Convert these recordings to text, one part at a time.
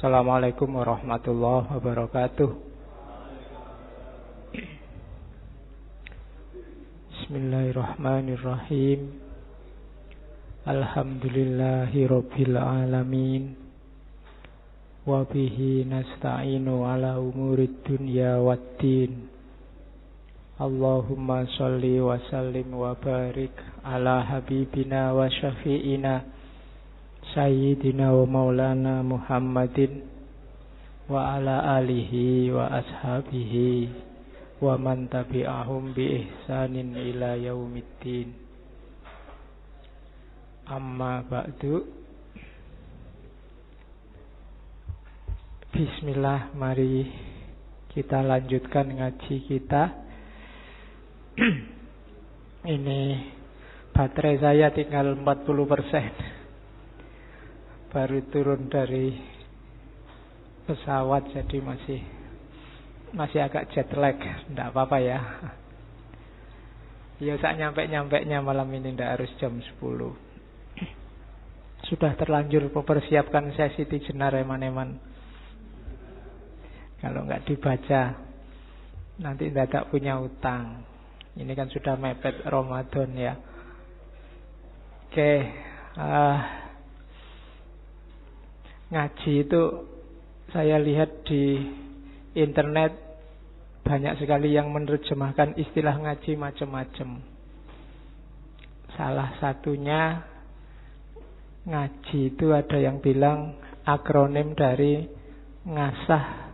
Assalamualaikum warahmatullahi wabarakatuh. Bismillahirrahmanirrahim. Alhamdulillahi rabbil alamin. Wa bihi nasta'inu ala umurid dunya waddin. Allahumma sholli wa sallim wa barik ala habibina wa syafi'ina Sayyidina wa maulana Muhammadin wa ala alihi wa ashabihi wa man tabi'ahum bi ihsanin ila yaumiddin. Amma ba'du. Bismillah, mari kita lanjutkan ngaji kita. Ini baterai saya tinggal 40%. Baru turun dari pesawat, jadi masih agak jet lag. Tidak apa-apa ya. Ya saat nyampe-nya malam ini, tidak harus jam 10. Sudah terlanjur mempersiapkan sesi tijenar eman-eman. Kalau nggak dibaca nanti tidak punya utang. Ini kan sudah mepet Ramadan ya. Oke, ngaji itu saya lihat di internet banyak sekali yang menerjemahkan istilah ngaji macam-macam. Salah satunya ngaji itu ada yang bilang akronim dari ngasah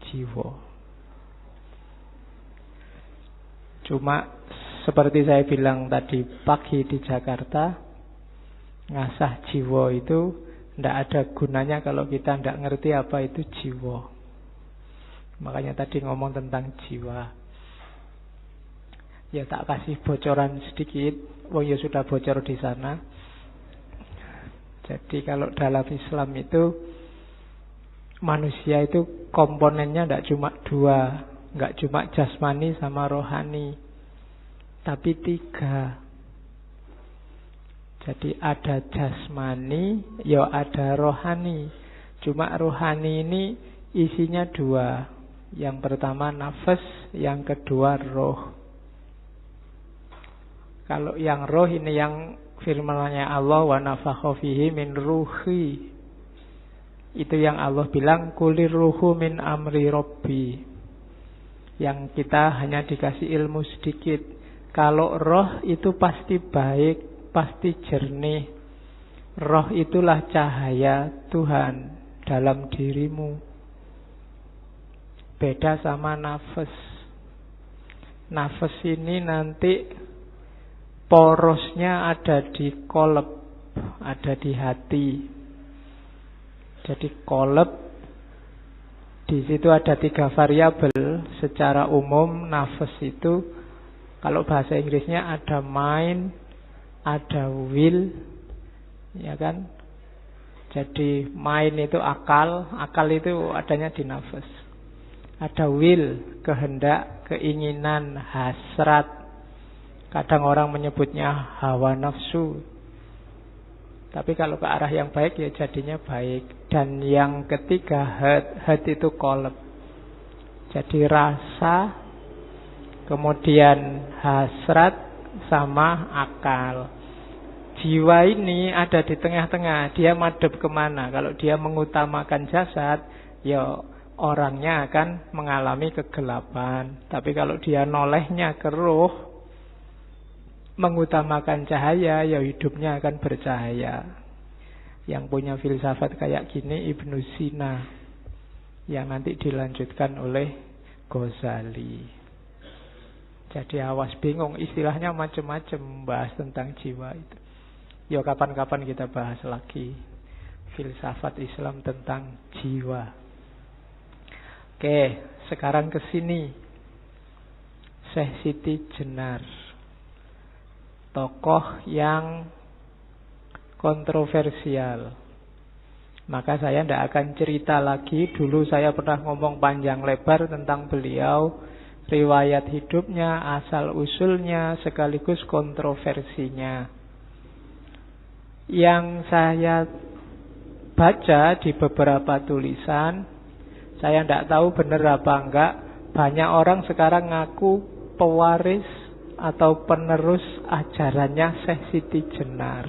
jiwa. Cuma seperti saya bilang tadi pagi di Jakarta, ngasah jiwa itu tidak ada gunanya kalau kita tidak ngerti apa itu jiwa. Makanya tadi ngomong tentang jiwa. Ya tak kasih bocoran sedikit. Wong ya sudah bocor di sana. Jadi kalau dalam Islam itu manusia itu komponennya tidak cuma dua, nggak cuma jasmani sama rohani, tapi 3. Jadi ada jasmani, ya ada rohani. Cuma rohani ini isinya 2. Yang pertama nafas, yang kedua roh. Kalau yang roh ini yang firman-Nya Allah, wa nafakha fihi min ruhi. Itu yang Allah bilang kulir ruhu min amri rabbi. Yang kita hanya dikasih ilmu sedikit. Kalau roh itu pasti baik, pasti jernih. Roh itulah cahaya Tuhan dalam dirimu. Beda sama nafas. Nafas ini nanti porosnya ada di kolab, ada di hati. Jadi kolab, di situ ada 3 variabel. Secara umum nafas itu, kalau bahasa Inggrisnya ada mind, ada will, ya kan? Jadi mind itu akal, akal itu adanya di nafas. Ada will, kehendak, keinginan, hasrat. Kadang orang menyebutnya hawa nafsu. Tapi kalau ke arah yang baik ya jadinya baik. Dan yang ketiga head itu qalb. Jadi rasa, kemudian hasrat, sama akal. Jiwa ini ada di tengah-tengah. Dia madhep kemana? Kalau dia mengutamakan jasad, ya orangnya akan mengalami kegelapan. Tapi kalau dia nolehnya ke roh, mengutamakan cahaya, ya hidupnya akan bercahaya. Yang punya filsafat kayak gini Ibnu Sina, yang nanti dilanjutkan oleh Ghazali. Jadi awas bingung, istilahnya macam-macam bahas tentang jiwa itu. Ya kapan-kapan kita bahas lagi filsafat Islam tentang jiwa. Oke, sekarang ke sini. Syekh Siti Jenar, tokoh yang kontroversial. Maka saya tidak akan cerita lagi. Dulu saya pernah ngomong panjang lebar tentang beliau, riwayat hidupnya, asal-usulnya, sekaligus kontroversinya. Yang saya baca di beberapa tulisan, saya tidak tahu benar apa enggak, banyak orang sekarang ngaku pewaris atau penerus ajarannya Syekh Siti Jenar.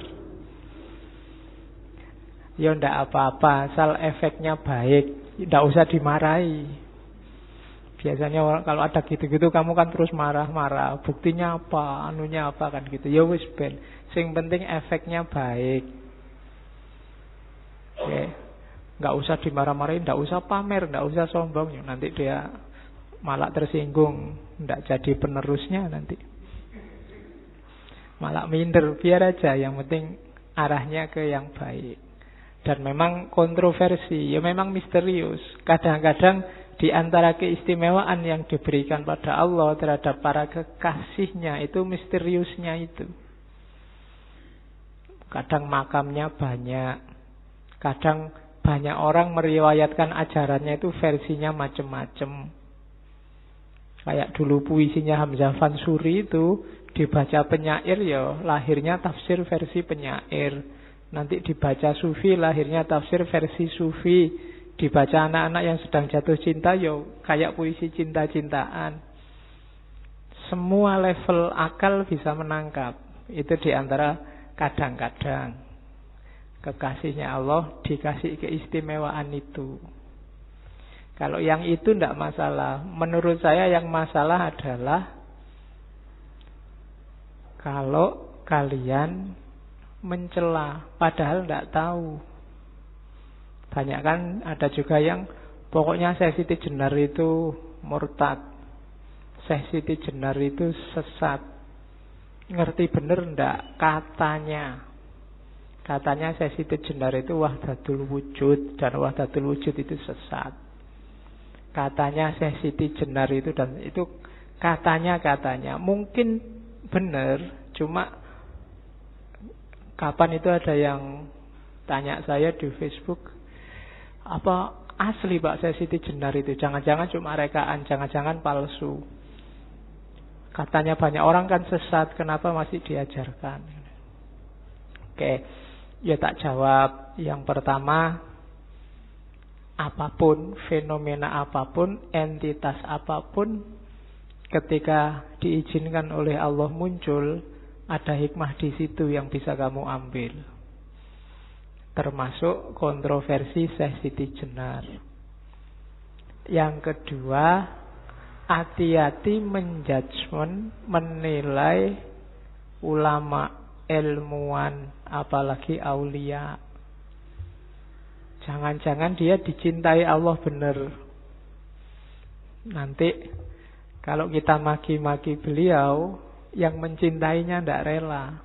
Ya ndak apa-apa, asal efeknya baik, ndak usah dimarahi. Biasanya kalau ada gitu-gitu kamu kan terus marah-marah. Buktinya apa, anunya apa kan gitu. Ya wis ben, sing penting efeknya baik. Oke. Nggak usah dimarah-marahin, nggak usah pamer, nggak usah sombong. Nanti dia malah tersinggung, nggak jadi penerusnya nanti. Malah minder, biar aja. Yang penting arahnya ke yang baik. Dan memang kontroversi, ya memang misterius. Kadang-kadang di antara keistimewaan yang diberikan pada Allah terhadap para kekasihnya itu misteriusnya itu. Kadang makamnya banyak, kadang banyak orang meriwayatkan ajarannya itu versinya macam-macam. Kayak dulu puisinya Hamzah Fansuri itu dibaca penyair, ya lahirnya tafsir versi penyair. Nanti dibaca sufi, lahirnya tafsir versi sufi. Dibaca anak-anak yang sedang jatuh cinta, yo kayak puisi cinta-cintaan. Semua level akal bisa menangkap. Itu diantara kadang-kadang kekasihnya Allah dikasih keistimewaan itu. Kalau yang itu tidak masalah. Menurut saya yang masalah adalah kalau kalian mencela padahal tidak tahu. Banyak kan ada juga yang pokoknya Syekh Siti Jenar itu murtad, Syekh Siti Jenar itu sesat. Ngerti bener ndak? Katanya Syekh Siti Jenar itu wahdatul wujud, dan wahdatul wujud itu sesat. Katanya Syekh Siti Jenar itu, dan itu katanya mungkin benar, cuma kapan itu ada yang tanya saya di Facebook, apa asli Pak Syekh Siti Jenar itu? Jangan-jangan cuma rekaan, jangan-jangan palsu. Katanya banyak orang kan sesat, kenapa masih diajarkan? Oke, ya tak jawab. Yang pertama, apapun, fenomena apapun, entitas apapun, ketika diizinkan oleh Allah muncul, ada hikmah di situ yang bisa kamu ambil. Termasuk kontroversi Syekh Siti Jenar. Yang kedua, hati-hati menjudgment, menilai ulama, ilmuwan, apalagi aulia. Jangan-jangan dia dicintai Allah benar. Nanti kalau kita maki-maki beliau, yang mencintainya tidak rela.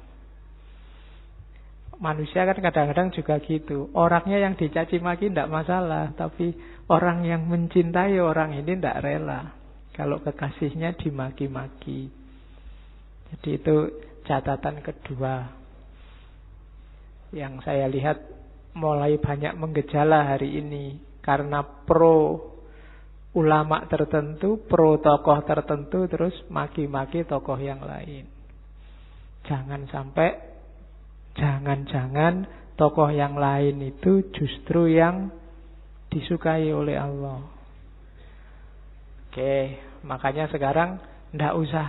Manusia kan kadang-kadang juga gitu. Orangnya yang dicaci maki tidak masalah, tapi orang yang mencintai orang ini tidak rela kalau kekasihnya dimaki-maki. Jadi itu catatan kedua yang saya lihat mulai banyak menggejala hari ini. Karena pro ulama tertentu, pro tokoh tertentu, terus maki-maki tokoh yang lain. Jangan-jangan tokoh yang lain itu justru yang disukai oleh Allah. Oke, makanya sekarang ndak usah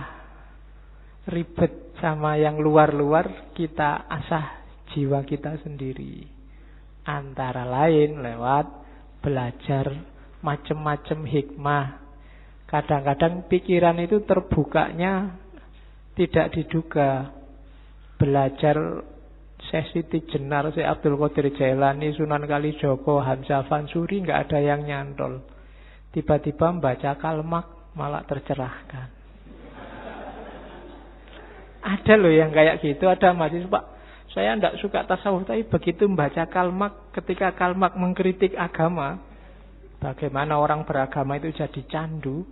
ribet sama yang luar-luar, kita asah jiwa kita sendiri. Antara lain lewat belajar macam-macam hikmah. Kadang-kadang pikiran itu terbukanya tidak diduga. Belajar Syekh Siti Jenar, Syekh Abdul Qadir Jailani, Sunan Kalijogo, Hamzah Fansuri, nggak ada yang nyantol. Tiba-tiba membaca kalmak malah tercerahkan. Ada loh yang kayak gitu, ada mahasiswa, Pak, saya tidak suka tasawuf, tapi begitu membaca kalmak, ketika kalmak mengkritik agama, bagaimana orang beragama itu jadi candu,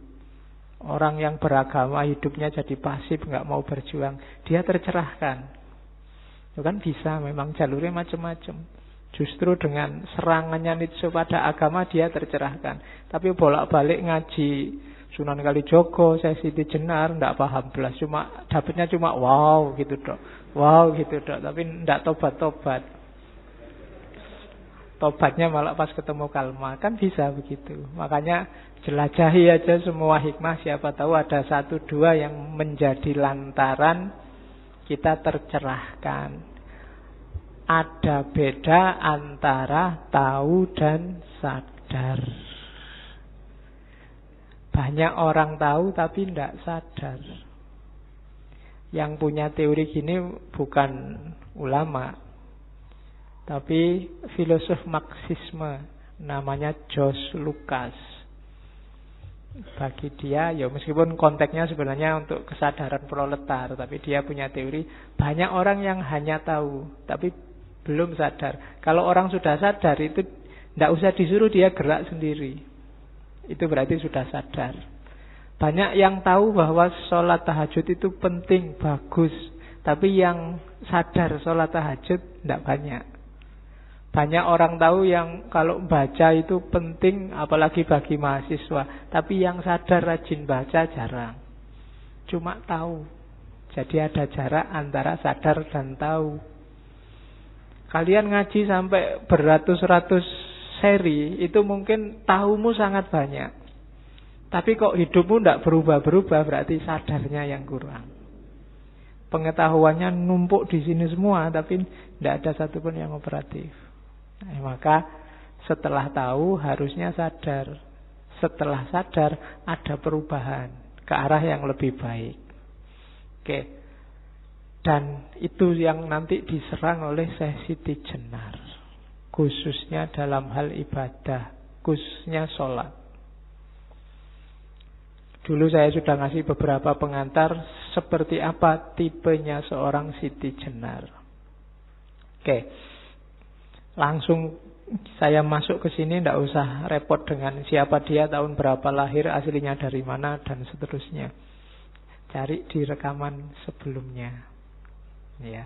orang yang beragama hidupnya jadi pasif, nggak mau berjuang, dia tercerahkan. Itu kan bisa, memang jalurnya macam-macam. Justru dengan serangannya Nietzsche pada agama dia tercerahkan. Tapi bolak-balik ngaji Sunan Kalijogo, Syekh Siti Jenar, tidak paham belas, cuma dapatnya cuma wow gitu dok, tapi tidak tobat-tobat. tobatnya malah pas ketemu kalma. Kan bisa begitu. Makanya jelajahi aja semua hikmah. Siapa tahu ada 1, 2 yang menjadi lantaran kita tercerahkan. Ada beda antara tahu dan sadar. Banyak orang tahu tapi tidak sadar. Yang punya teori gini bukan ulama, tapi filosof Marxisme, namanya George Lucas. Bagi dia, ya meskipun konteksnya sebenarnya untuk kesadaran proletar, tapi dia punya teori, banyak orang yang hanya tahu, tapi belum sadar. Kalau orang sudah sadar, itu tidak usah disuruh, dia gerak sendiri. Itu berarti sudah sadar. Banyak yang tahu bahwa sholat tahajud itu penting, bagus, tapi yang sadar sholat tahajud tidak banyak. Banyak orang tahu yang kalau baca itu penting, apalagi bagi mahasiswa, tapi yang sadar rajin baca jarang. Cuma tahu. Jadi ada jarak antara sadar dan tahu. Kalian ngaji sampai beratus-ratus seri, itu mungkin tahumu sangat banyak. Tapi kok hidupmu tidak berubah-berubah, berarti sadarnya yang kurang. Pengetahuannya numpuk di sini semua, tapi tidak ada satupun yang operatif. Maka setelah tahu harusnya sadar. Setelah sadar ada perubahan ke arah yang lebih baik. Oke. Dan itu yang nanti diserang oleh Syekh Siti Jenar, khususnya dalam hal ibadah, khususnya sholat. Dulu saya sudah ngasih beberapa pengantar seperti apa tipenya seorang Siti Jenar. Oke. Langsung saya masuk ke sini, tidak usah repot dengan siapa dia, tahun berapa lahir, aslinya dari mana, dan seterusnya. Cari di rekaman sebelumnya. Ya.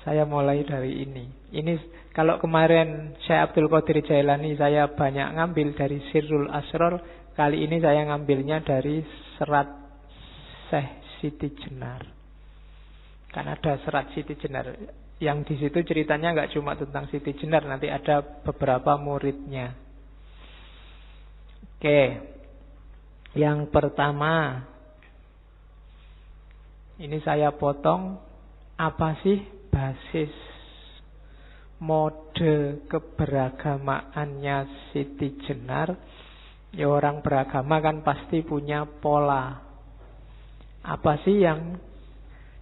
Saya mulai dari ini. Ini kalau kemarin Syekh Abdul Qadir Jailani saya banyak ngambil dari Sirrul Asrar, kali ini saya ngambilnya dari serat Syekh Siti Jenar. Kan ada serat Siti Jenar. Yang di situ ceritanya nggak cuma tentang Siti Jenar, nanti ada beberapa muridnya. Oke. Yang pertama, ini saya potong, apa sih basis mode keberagamaannya Siti Jenar? Ya orang beragama kan pasti punya pola. Apa sih yang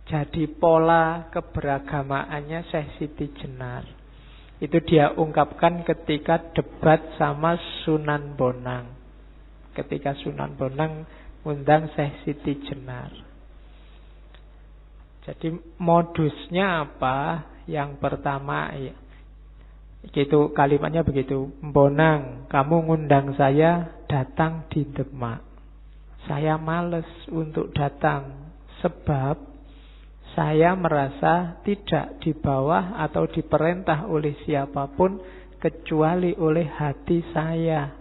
jadi pola keberagamaannya Syekh Siti Jenar? Itu dia ungkapkan ketika debat sama Sunan Bonang. Ketika Sunan Bonang undang Syekh Siti Jenar. Jadi modusnya apa? Yang pertama, ya, itu kalimatnya begitu. Bonang, kamu ngundang saya datang di Demak. Saya males untuk datang sebab saya merasa tidak di bawah atau diperintah oleh siapapun kecuali oleh hati saya.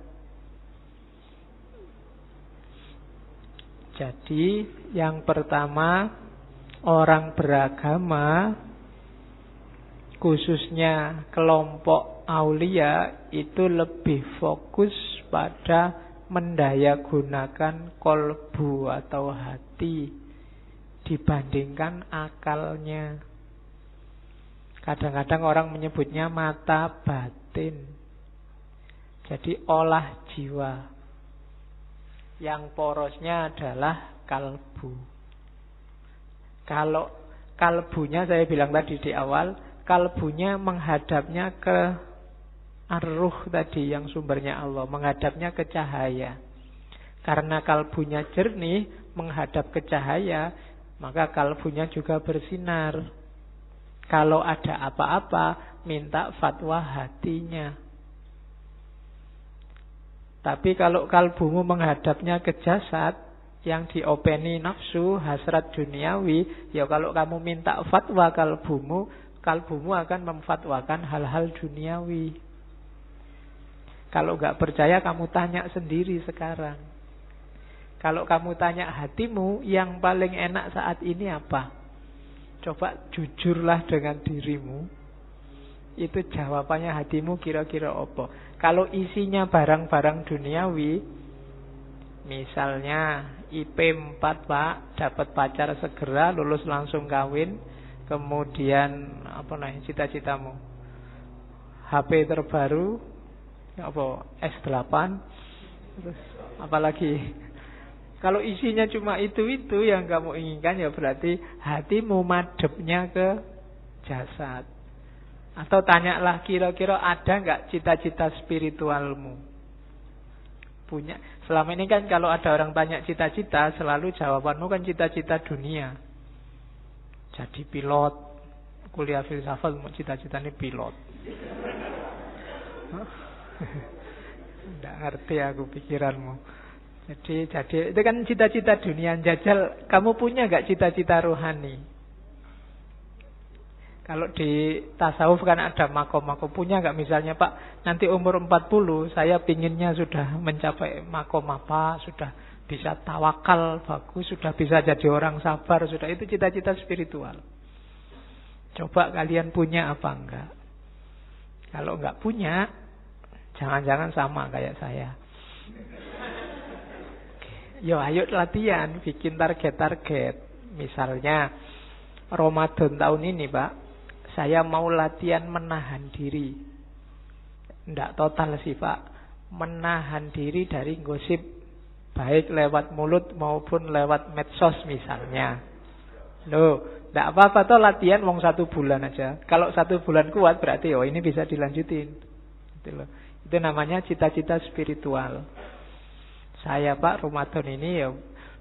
Jadi yang pertama, orang beragama, khususnya kelompok aulia, itu lebih fokus pada mendayagunakan kolbu atau hati dibandingkan akalnya. Kadang-kadang orang menyebutnya mata batin. Jadi olah jiwa. Yang porosnya adalah kalbu. Kalau kalbunya, saya bilang tadi di awal, kalbunya menghadapnya ke ar-ruh tadi yang sumbernya Allah, menghadapnya ke cahaya. Karena kalbunya jernih, menghadap ke cahaya, maka kalbunya juga bersinar. Kalau ada apa-apa, minta fatwa hatinya. Tapi kalau kalbumu menghadapnya ke jasad, yang diopeni nafsu, hasrat duniawi, ya kalau kamu minta fatwa kalbumu, kalbumu akan memfatwakan hal-hal duniawi. Kalau gak percaya, kamu tanya sendiri sekarang. Kalau kamu tanya hatimu, yang paling enak saat ini apa? Coba jujurlah dengan dirimu. Itu jawabannya hatimu kira-kira apa? Kalau isinya barang-barang duniawi, misalnya IP 4 Pak, dapat pacar segera, lulus langsung kawin, kemudian apa namanya cita-citamu? HP terbaru, apa S8, terus apalagi? Kalau isinya cuma itu yang kamu inginkan, ya berarti hatimu madepnya ke jasad. Atau tanyalah kira-kira ada nggak cita-cita spiritualmu? Punya. Selama ini kan kalau ada orang tanya cita-cita, selalu jawabanmu kan cita-cita dunia. Jadi pilot, kuliah filsafat, cita-citanya pilot. Nggak ngerti aku pikiranmu. Jadi itu kan cita-cita dunia. Jajal, kamu punya nggak cita-cita rohani? Kalau di tasawuf kan ada makom-makom. Punya nggak misalnya Pak, nanti umur 40 saya pinginnya sudah mencapai makom apa, sudah bisa tawakal bagus, sudah bisa jadi orang sabar, sudah. Itu cita-cita spiritual. Coba kalian punya apa enggak? Kalau enggak punya, jangan-jangan sama kayak saya. Yo ayo latihan, bikin target-target. Misalnya Ramadan tahun ini Pak, saya mau latihan menahan diri. Tidak total sih Pak, menahan diri dari gosip, baik lewat mulut maupun lewat medsos misalnya. Loh, tidak apa-apa toh latihan wong 1 bulan aja. Kalau 1 bulan kuat berarti ini bisa dilanjutin. Itu namanya cita-cita spiritual. Saya Pak Ramadan ini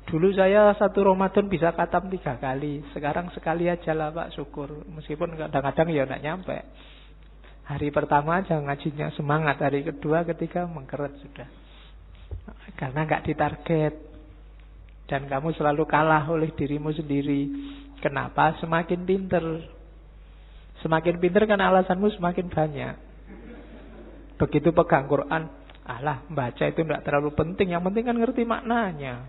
dulu saya 1 Ramadan bisa khatam 3 kali. Sekarang sekali aja lah Pak, syukur. Meskipun kadang-kadang tidak nyampe. Hari pertama aja ngajinya semangat, hari kedua, ketiga mengkeret sudah. Karena nggak ditarget. Dan kamu selalu kalah oleh dirimu sendiri. Kenapa? Semakin pinter. Semakin pinter kan alasanmu semakin banyak. Begitu pegang Quran, alah baca itu tidak terlalu penting. Yang penting kan ngerti maknanya.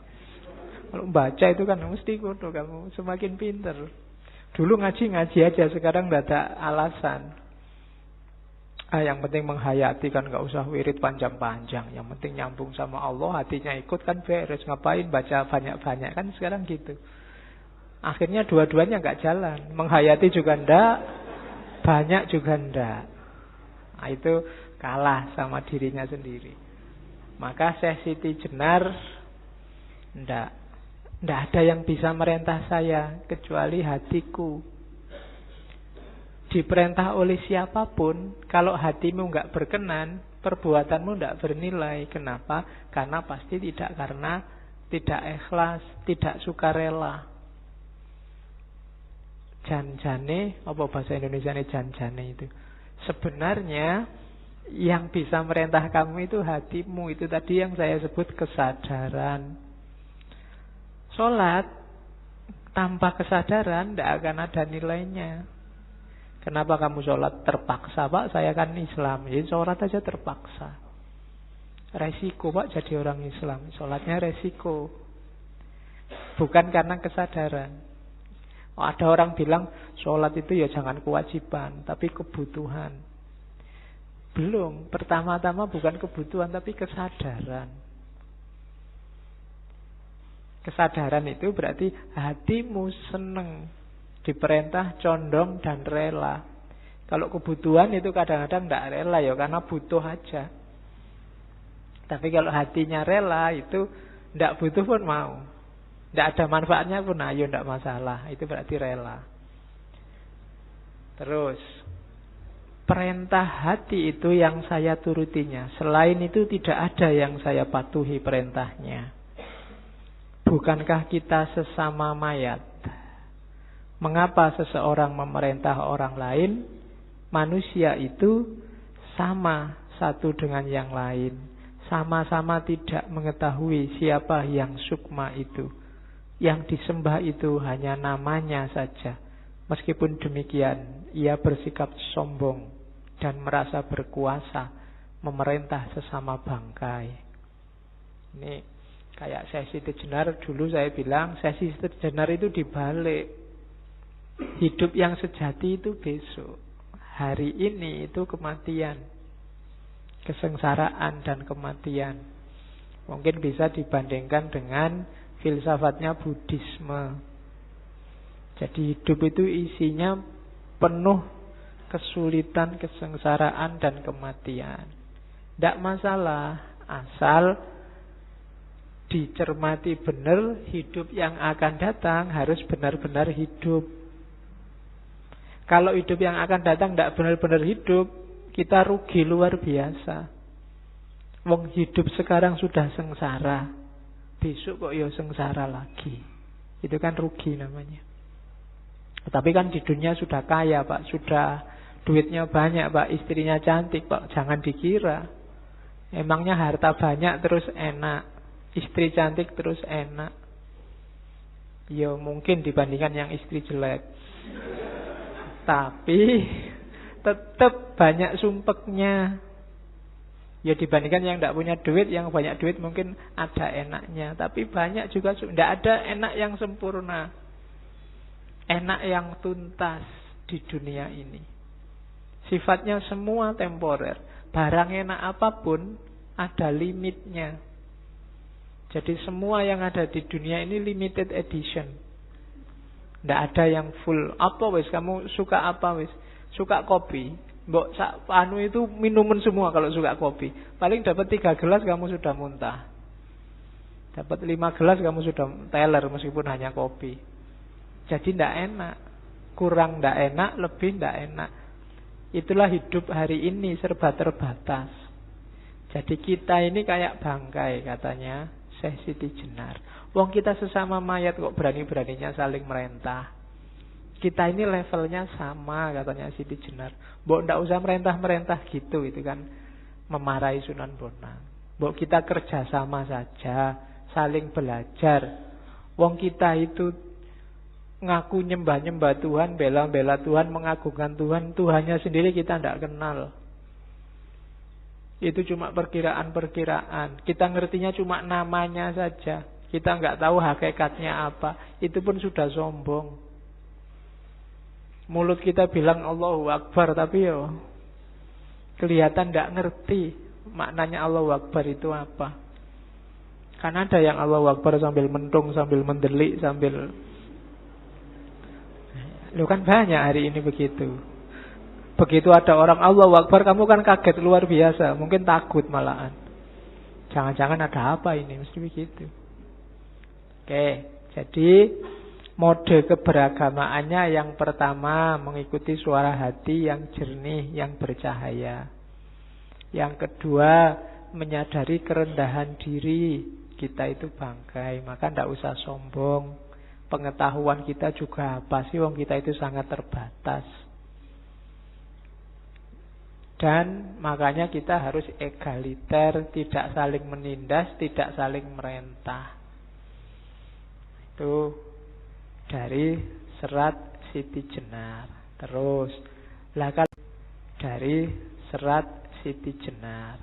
Kalau baca itu kan mesti kudu kamu semakin pinter. Dulu ngaji aja, sekarang tidak ada alasan. Yang penting menghayati kan, gak usah wirid panjang-panjang. Yang penting nyambung sama Allah, hatinya ikut kan beres. Ngapain baca banyak-banyak kan sekarang gitu. Akhirnya dua-duanya gak jalan. Menghayati juga ndak, banyak juga ndak. Nah, itu kalah sama dirinya sendiri. Maka Syekh Siti Jenar ndak ada yang bisa merintah saya kecuali hatiku. Diperintah oleh siapapun, kalau hatimu nggak berkenan, perbuatanmu nggak bernilai. Kenapa? Karena pasti tidak ikhlas, tidak sukarela. Janjane, apa bahasa Indonesia ini janjane itu? Sebenarnya yang bisa merintah kamu itu hatimu. Itu tadi yang saya sebut kesadaran. Sholat tanpa kesadaran tidak akan ada nilainya. Kenapa kamu sholat terpaksa Pak? Saya kan Islam, jadi sholat aja terpaksa. Resiko Pak jadi orang Islam, sholatnya resiko. Bukan karena kesadaran. Ada orang bilang sholat itu ya jangan kewajiban, tapi kebutuhan. Belum, pertama-tama bukan kebutuhan tapi kesadaran. Kesadaran itu berarti hatimu seneng, diperintah, condong, dan rela. Kalau kebutuhan itu kadang-kadang tidak rela ya, karena butuh aja. Tapi kalau hatinya rela itu tidak butuh pun mau. Tidak ada manfaatnya pun ayo tidak masalah. Itu berarti rela. Terus perintah hati itu yang saya turutinya. Selain itu tidak ada yang saya patuhi perintahnya. Bukankah kita sesama mayat? Mengapa seseorang memerintah orang lain? Manusia itu sama satu dengan yang lain. Sama-sama tidak mengetahui siapa yang sukma itu. Yang disembah itu hanya namanya saja. Meskipun demikian, ia bersikap sombong dan merasa berkuasa memerintah sesama bangkai. Ini kayak Syekh Siti Jenar, dulu saya bilang Syekh Siti Jenar itu dibalik. Hidup yang sejati itu besok. hari ini itu kematian, kesengsaraan dan kematian. Mungkin bisa dibandingkan dengan filsafatnya Buddhisme. Jadi hidup itu isinya penuh kesulitan, kesengsaraan dan kematian. Tidak masalah, asal dicermati benar, hidup yang akan datang harus benar-benar hidup. Kalau hidup yang akan datang tidak benar-benar hidup, kita rugi luar biasa. Wong hidup sekarang sudah sengsara, besok kok ya sengsara lagi. Itu kan rugi namanya. Tapi kan di dunia sudah kaya Pak, sudah duitnya banyak Pak, istrinya cantik Pak, jangan dikira. Emangnya harta banyak terus enak, istri cantik terus enak? Ya mungkin dibandingkan yang istri jelek. Tapi tetap banyak sumpeknya. Ya dibandingkan yang tidak punya duit, yang banyak duit mungkin ada enaknya. Tapi banyak juga, tidak ada enak yang sempurna, enak yang tuntas di dunia ini. Sifatnya semua temporer. Barang enak apapun ada limitnya. Jadi semua yang ada di dunia ini limited edition. Tidak ada yang full. Apa wis, kamu suka apa wis? Suka kopi, mbok sak anu itu minuman semua kalau suka kopi. Paling dapat 3 gelas kamu sudah muntah. Dapat 5 gelas kamu sudah teler meskipun hanya kopi. Jadi tidak enak. Kurang tidak enak, lebih tidak enak. Itulah hidup hari ini, serba terbatas. Jadi kita ini kayak bangkai, katanya Syekh Siti Jenar. Wong kita sesama mayat kok berani-beraninya saling merentah. Kita ini levelnya sama, katanya Siti Jenar. Mbok ndak usah merentah-merentah gitu, itu kan memarahi Sunan Bonang. Mbok kita kerja sama saja, saling belajar. Wong kita itu ngaku nyembah-nyembah Tuhan, bela-bela Tuhan, mengagungkan Tuhan, Tuhannya sendiri kita tidak kenal. Itu cuma perkiraan-perkiraan. Kita ngertinya cuma namanya saja. Kita nggak tahu hakikatnya apa. Itu pun sudah sombong. Mulut kita bilang Allahu Akbar, tapi yo kelihatan tidak ngerti maknanya Allahu Akbar itu apa. Karena ada yang Allahu Akbar sambil mentung, sambil mendelik, sambil... Lu kan banyak hari ini begitu. Begitu ada orang Allahu Akbar, kamu kan kaget luar biasa. Mungkin takut malahan. Jangan-jangan ada apa ini, mesti begitu. Oke, jadi mode keberagamaannya yang pertama mengikuti suara hati yang jernih, yang bercahaya. Yang kedua menyadari kerendahan diri. Kita itu bangkai, maka tidak usah sombong. Pengetahuan kita juga apa sih, wong kita itu sangat terbatas. Dan makanya kita harus egaliter, tidak saling menindas, tidak saling merentah. Itu dari serat Siti Jenar. Terus dari serat Siti Jenar.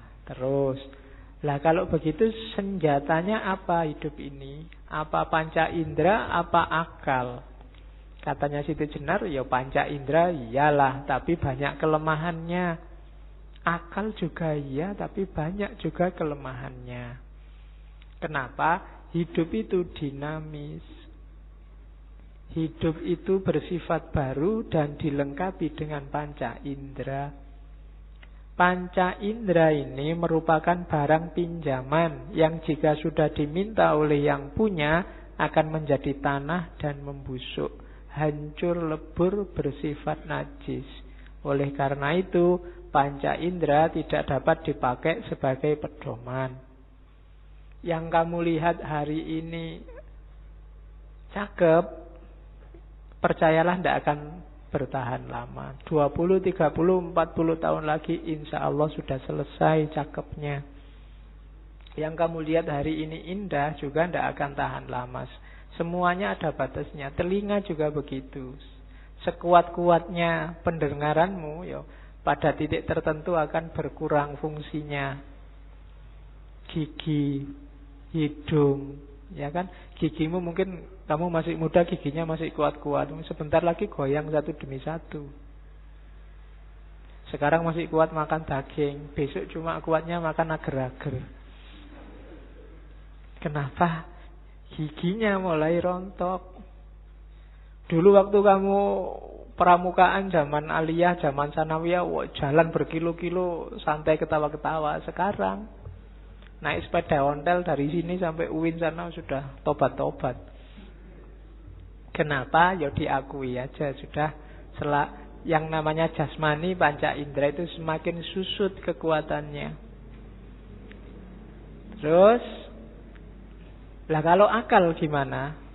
Lah kalau begitu senjatanya apa hidup ini? Apa panca indera, apa akal? Katanya Siti Jenar, ya panca indera iyalah, tapi banyak kelemahannya. Akal juga iya, tapi banyak juga kelemahannya. Kenapa? Hidup itu dinamis. Hidup itu bersifat baru dan dilengkapi dengan panca indera. Panca indera ini merupakan barang pinjaman yang jika sudah diminta oleh yang punya akan menjadi tanah dan membusuk, hancur lebur, bersifat najis. Oleh karena itu, panca indera tidak dapat dipakai sebagai pedoman. Yang kamu lihat hari ini cakep, percayalah tidak akan bertahan lama. 20, 30, 40 tahun lagi insya Allah sudah selesai cakepnya. Yang kamu lihat hari ini indah juga tidak akan tahan lama. Semuanya ada batasnya. Telinga juga begitu. Sekuat-kuatnya pendengaranmu, ya, pada titik tertentu akan berkurang fungsinya. Gigi, hidung, ya kan? Gigimu mungkin kamu masih muda, giginya masih kuat-kuat. Sebentar lagi goyang satu demi satu. Sekarang masih kuat makan daging, besok cuma kuatnya makan agar-agar. Kenapa? Giginya mulai rontok. Dulu waktu kamu pramukaan zaman aliyah, zaman sanawiyah, jalan berkilo-kilo santai ketawa-ketawa. Sekarang naik sepeda ontel dari sini sampai UIN sana sudah tobat-tobat. Kenapa? Ya diakui aja sudah yang namanya jasmani panca indera itu semakin susut kekuatannya. Terus lah kalau akal gimana?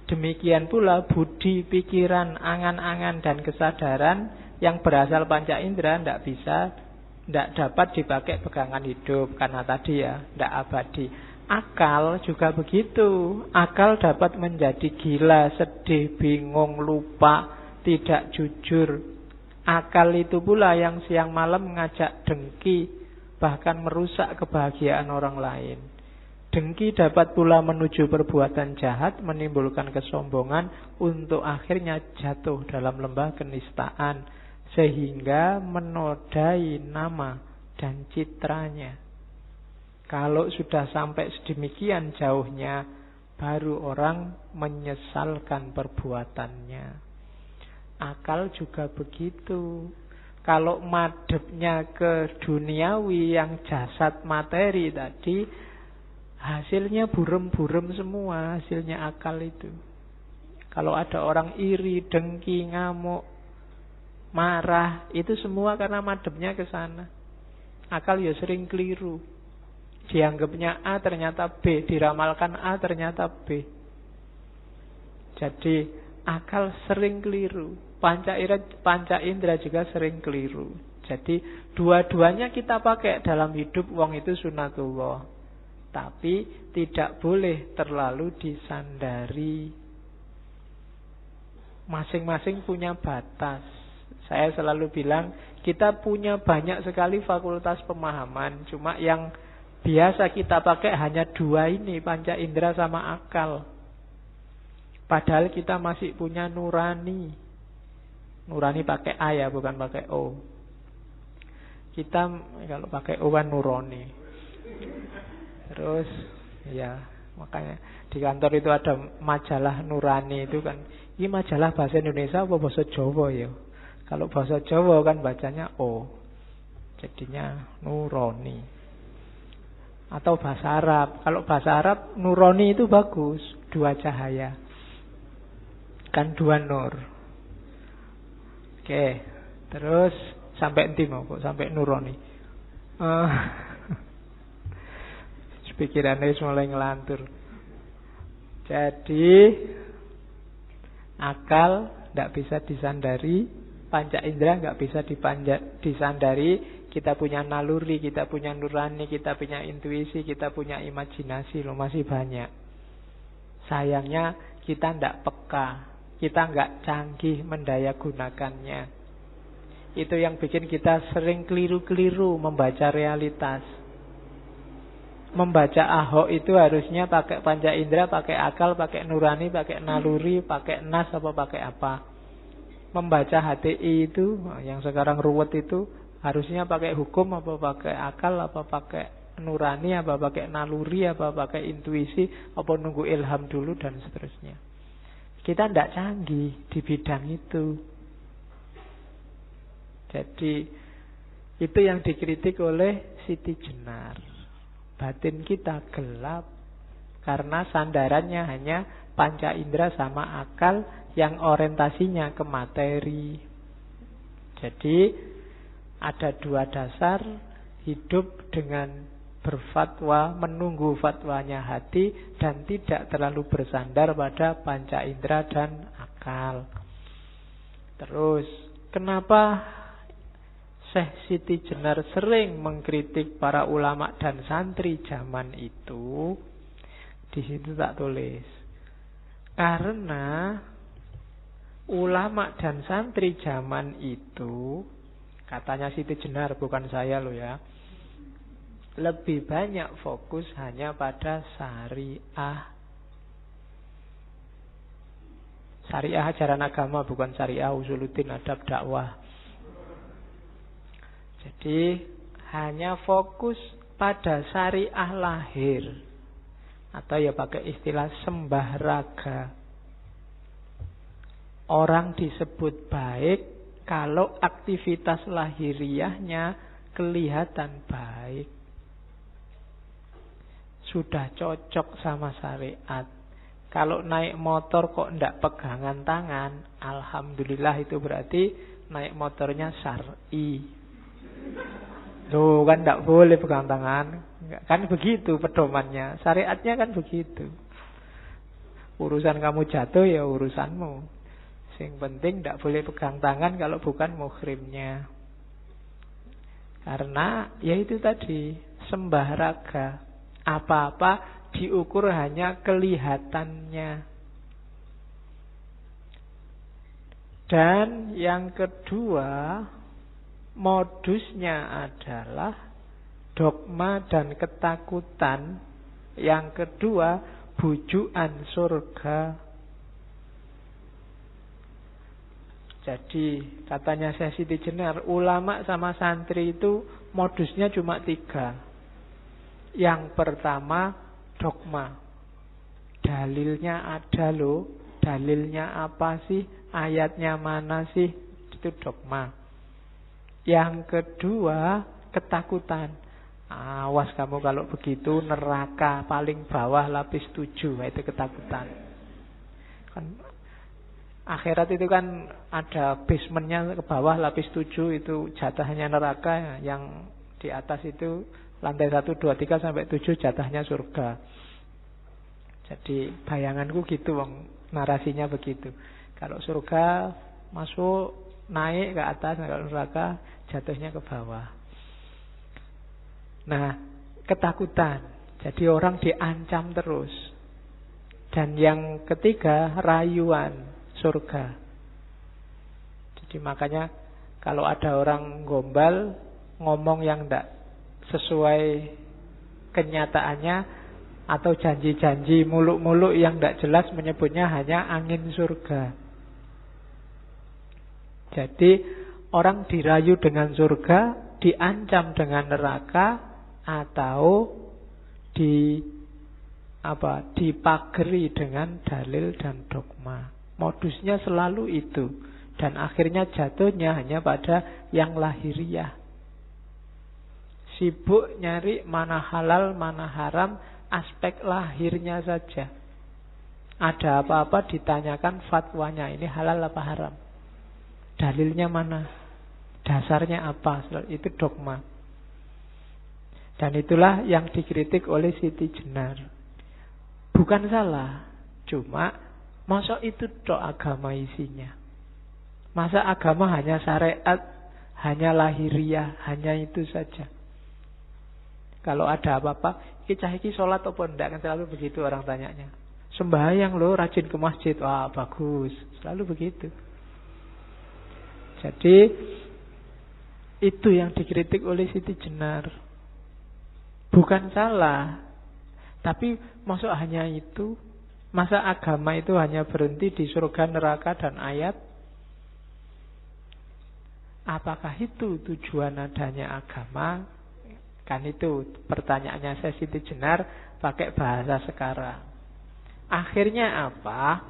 Demikian pula budi, pikiran, angan-angan dan kesadaran yang berasal panca indera tidak dapat dipakai pegangan hidup karena tadi ya tidak abadi. Akal juga begitu. Akal dapat menjadi gila, sedih, bingung, lupa, tidak jujur. Akal itu pula yang siang malam mengajak dengki, bahkan merusak kebahagiaan orang lain. Dengki dapat pula menuju perbuatan jahat, menimbulkan kesombongan, untuk akhirnya jatuh dalam lembah kenistaan, sehingga menodai nama dan citranya. Kalau sudah sampai sedemikian jauhnya, baru orang menyesalkan perbuatannya. Akal juga begitu. Kalau madepnya ke duniawi yang jasad materi tadi, hasilnya burem-burem semua, hasilnya akal itu. Kalau ada orang iri, dengki, ngamuk, marah, itu semua karena madepnya ke sana. Akal ya sering keliru. Dianggapnya A ternyata B, diramalkan A ternyata B. Jadi akal sering keliru. Panca indera juga sering keliru. Jadi dua-duanya kita pakai dalam hidup, wong itu sunatullah. Tapi tidak boleh terlalu disandari. Masing-masing punya batas. Saya selalu bilang, kita punya banyak sekali fakultas pemahaman. Cuma yang biasa kita pakai hanya dua ini, panca indera sama akal. Padahal kita masih punya nurani. Nurani pakai A ya, bukan pakai O. Kita kalau pakai O kan nurani. Terus ya makanya di kantor itu ada majalah Nurani itu kan. Ini majalah bahasa Indonesia apa bahasa Jawa ya? Kalau bahasa Jawa kan bacanya O, jadinya Nurani. Atau bahasa Arab. Kalau bahasa Arab Nurani itu bagus, dua cahaya. Kan dua nur. Oke, terus sampai nanti mau kok sampai Nurani. Pikirannya mulai ngelantur. Jadi akal tidak bisa disandari, panca indera nggak bisa disandari. Kita punya naluri, kita punya nurani, kita punya intuisi, kita punya imajinasi, loh masih banyak. Sayangnya kita tidak peka, kita nggak canggih mendaya gunakannya. Itu yang bikin kita sering keliru-keliru membaca realitas. Membaca Ahok itu harusnya pakai panca indera, pakai akal, pakai nurani, pakai naluri, pakai nas apa pakai apa. Membaca HTI itu yang sekarang ruwet itu harusnya pakai hukum apa pakai akal, apa pakai nurani, apa pakai naluri, apa pakai intuisi, apa nunggu ilham dulu dan seterusnya. Kita tidak canggih di bidang itu. Jadi itu yang dikritik oleh Siti Jenar. Batin kita gelap karena sandarannya hanya panca indera sama akal yang orientasinya ke materi. Jadi ada dua dasar hidup dengan berfatwa, menunggu fatwanya hati dan tidak terlalu bersandar pada panca indera dan akal. Terus kenapa Syekh Siti Jenar sering mengkritik para ulama dan santri zaman itu? Di situ tak tulis. Karena ulama dan santri zaman itu, katanya Siti Jenar, bukan saya loh ya, lebih banyak fokus hanya pada syariah. Syariah ajaran agama, bukan syariah usuluddin adab dakwah. Jadi hanya fokus pada syariah lahir, atau ya pakai istilah sembah raga. Orang disebut baik kalau aktivitas lahiriahnya kelihatan baik, sudah cocok sama syariat. Kalau naik motor kok ndak pegangan tangan, alhamdulillah itu berarti naik motornya syar'i. Loh, kan ndak boleh pegang tangan. Kan begitu pedomannya. Syariatnya kan begitu. Urusan kamu jatuh ya urusanmu. Yang penting ndak boleh pegang tangan kalau bukan muhrimnya. Karena ya itu tadi, sembah raga. Apa-apa diukur hanya kelihatannya. Dan yang kedua, modusnya adalah dogma dan ketakutan. Yang kedua, bujukan surga. Jadi katanya Syekh Siti Jenar, ulama sama santri itu modusnya cuma 3. Yang pertama, dogma. Dalilnya ada loh. Dalilnya apa sih? Ayatnya mana sih? Itu dogma. Yang kedua, ketakutan. Awas kamu kalau begitu neraka paling bawah lapis 7. Itu ketakutan. Kan akhirat itu kan ada basementnya ke bawah lapis 7, itu jatahnya neraka. Yang di atas itu lantai 1, 2, 3 sampai 7 jatahnya surga. Jadi bayanganku gitu, wong narasinya begitu. Kalau surga masuk naik ke atas, kalau neraka jatuhnya ke bawah. Nah, ketakutan. Jadi orang diancam terus. Dan yang ketiga, rayuan surga. Jadi makanya kalau ada orang gombal ngomong yang tidak sesuai kenyataannya, atau janji-janji muluk-muluk yang tidak jelas, menyebutnya hanya angin surga. Jadi orang dirayu dengan surga, diancam dengan neraka, atau dipageri dengan dalil dan dogma. Modusnya selalu itu. Dan akhirnya jatuhnya hanya pada yang lahiriah. Sibuk nyari mana halal, mana haram, aspek lahirnya saja. Ada apa-apa ditanyakan fatwanya, ini halal apa haram, dalilnya mana, dasarnya apa. Itu dogma. Dan itulah yang dikritik oleh Siti Jenar. Bukan salah, cuma masa itu tok agama isinya. Masa agama hanya syariat, hanya lahiriah, hanya itu saja. Kalau ada apa-apa, iki sholat apa enggak, kan selalu begitu orang tanyanya. Sembahyang loh, rajin ke masjid, wah bagus, selalu begitu. Jadi itu yang dikritik oleh Siti Jenar. Bukan salah, tapi masuk hanya itu. Masa agama itu hanya berhenti di surga, neraka, dan ayat? Apakah itu tujuan adanya agama? Kan itu pertanyaannya saya Siti Jenar pakai bahasa sekarang. Akhirnya apa?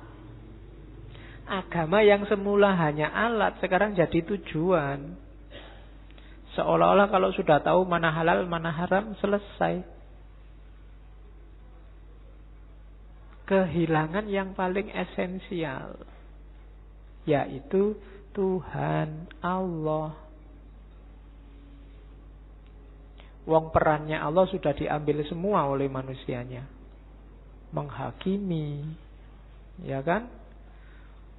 Agama yang semula hanya alat sekarang jadi tujuan. Seolah-olah kalau sudah tahu mana halal, mana haram, selesai. Kehilangan yang paling esensial, yaitu Tuhan Allah. Wong perannya Allah sudah diambil semua oleh manusianya. Menghakimi, ya kan?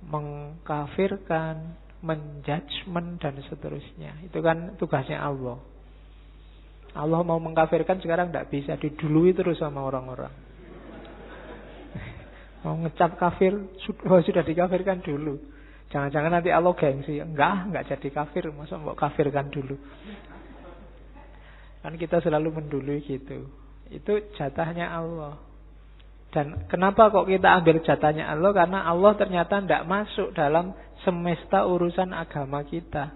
Mengkafirkan, menjudgment, dan seterusnya. Itu kan tugasnya Allah. Allah mau mengkafirkan sekarang tidak bisa, didului terus sama orang-orang. Mau ngecap kafir, sudah dikafirkan dulu. Jangan-jangan nanti Allah gengsi. Enggak jadi kafir, masa mau kafirkan dulu. Kan kita selalu mendului gitu. Itu jatahnya Allah. Dan kenapa kok kita ambil jatahnya Allah? Karena Allah ternyata tidak masuk dalam semesta urusan agama kita.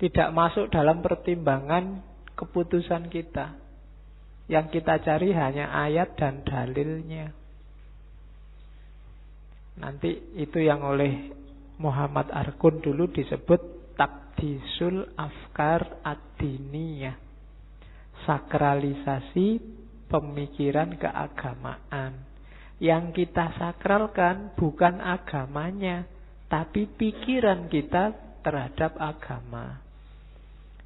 Tidak masuk dalam pertimbangan keputusan kita. Yang kita cari hanya ayat dan dalilnya. Nanti itu yang oleh Muhammad Arkun dulu disebut takdisul afkar ad-diniyah. Sakralisasi pemikiran keagamaan. Yang kita sakralkan bukan agamanya, tapi pikiran kita terhadap agama.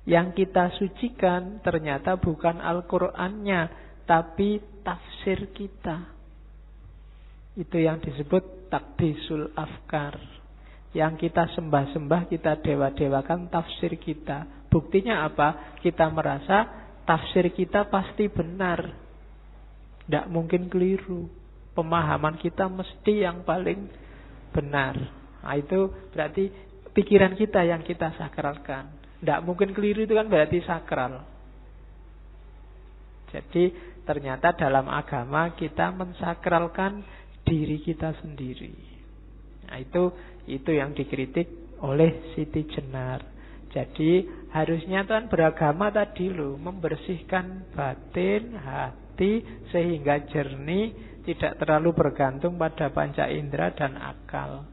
Yang kita sucikan ternyata bukan Al-Qur'annya, tapi tafsir kita. Itu yang disebut takdisul afkar. Yang kita sembah-sembah, kita dewa-dewakan tafsir kita. Buktinya apa? Kita merasa tafsir kita pasti benar. Tidak mungkin keliru. Pemahaman kita mesti yang paling benar. Nah, itu berarti pikiran kita yang kita sakralkan. Tidak mungkin keliru, itu kan berarti sakral. Jadi ternyata dalam agama kita mensakralkan diri kita sendiri. Nah, itu yang dikritik oleh Siti Jenar. Jadi harusnya kan beragama tadi loh, membersihkan batin, hati sehingga jernih, tidak terlalu bergantung pada panca indera dan akal.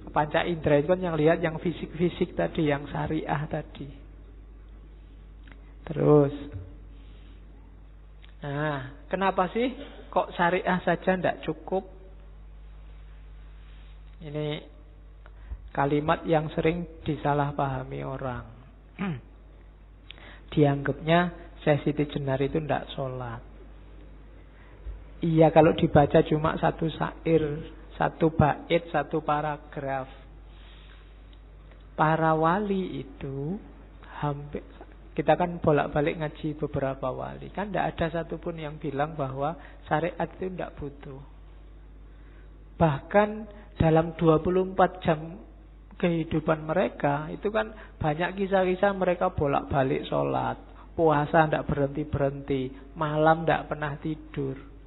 Panca indera itu kan yang lihat yang fisik-fisik tadi, yang syariah tadi. Terus, nah, kenapa sih kok syariah saja tidak cukup? Ini kalimat yang sering disalahpahami orang. Dianggapnya Syekh Siti Jenar itu tidak sholat. Iya, kalau dibaca cuma satu syair, satu bait, satu paragraf. Para wali itu hampir, kita kan bolak-balik ngaji beberapa wali, kan tidak ada satupun yang bilang bahwa syariat itu tidak butuh. Bahkan dalam 24 jam kehidupan mereka, itu kan banyak kisah-kisah mereka bolak-balik sholat, puasa tidak berhenti-berhenti, malam tidak pernah tidur.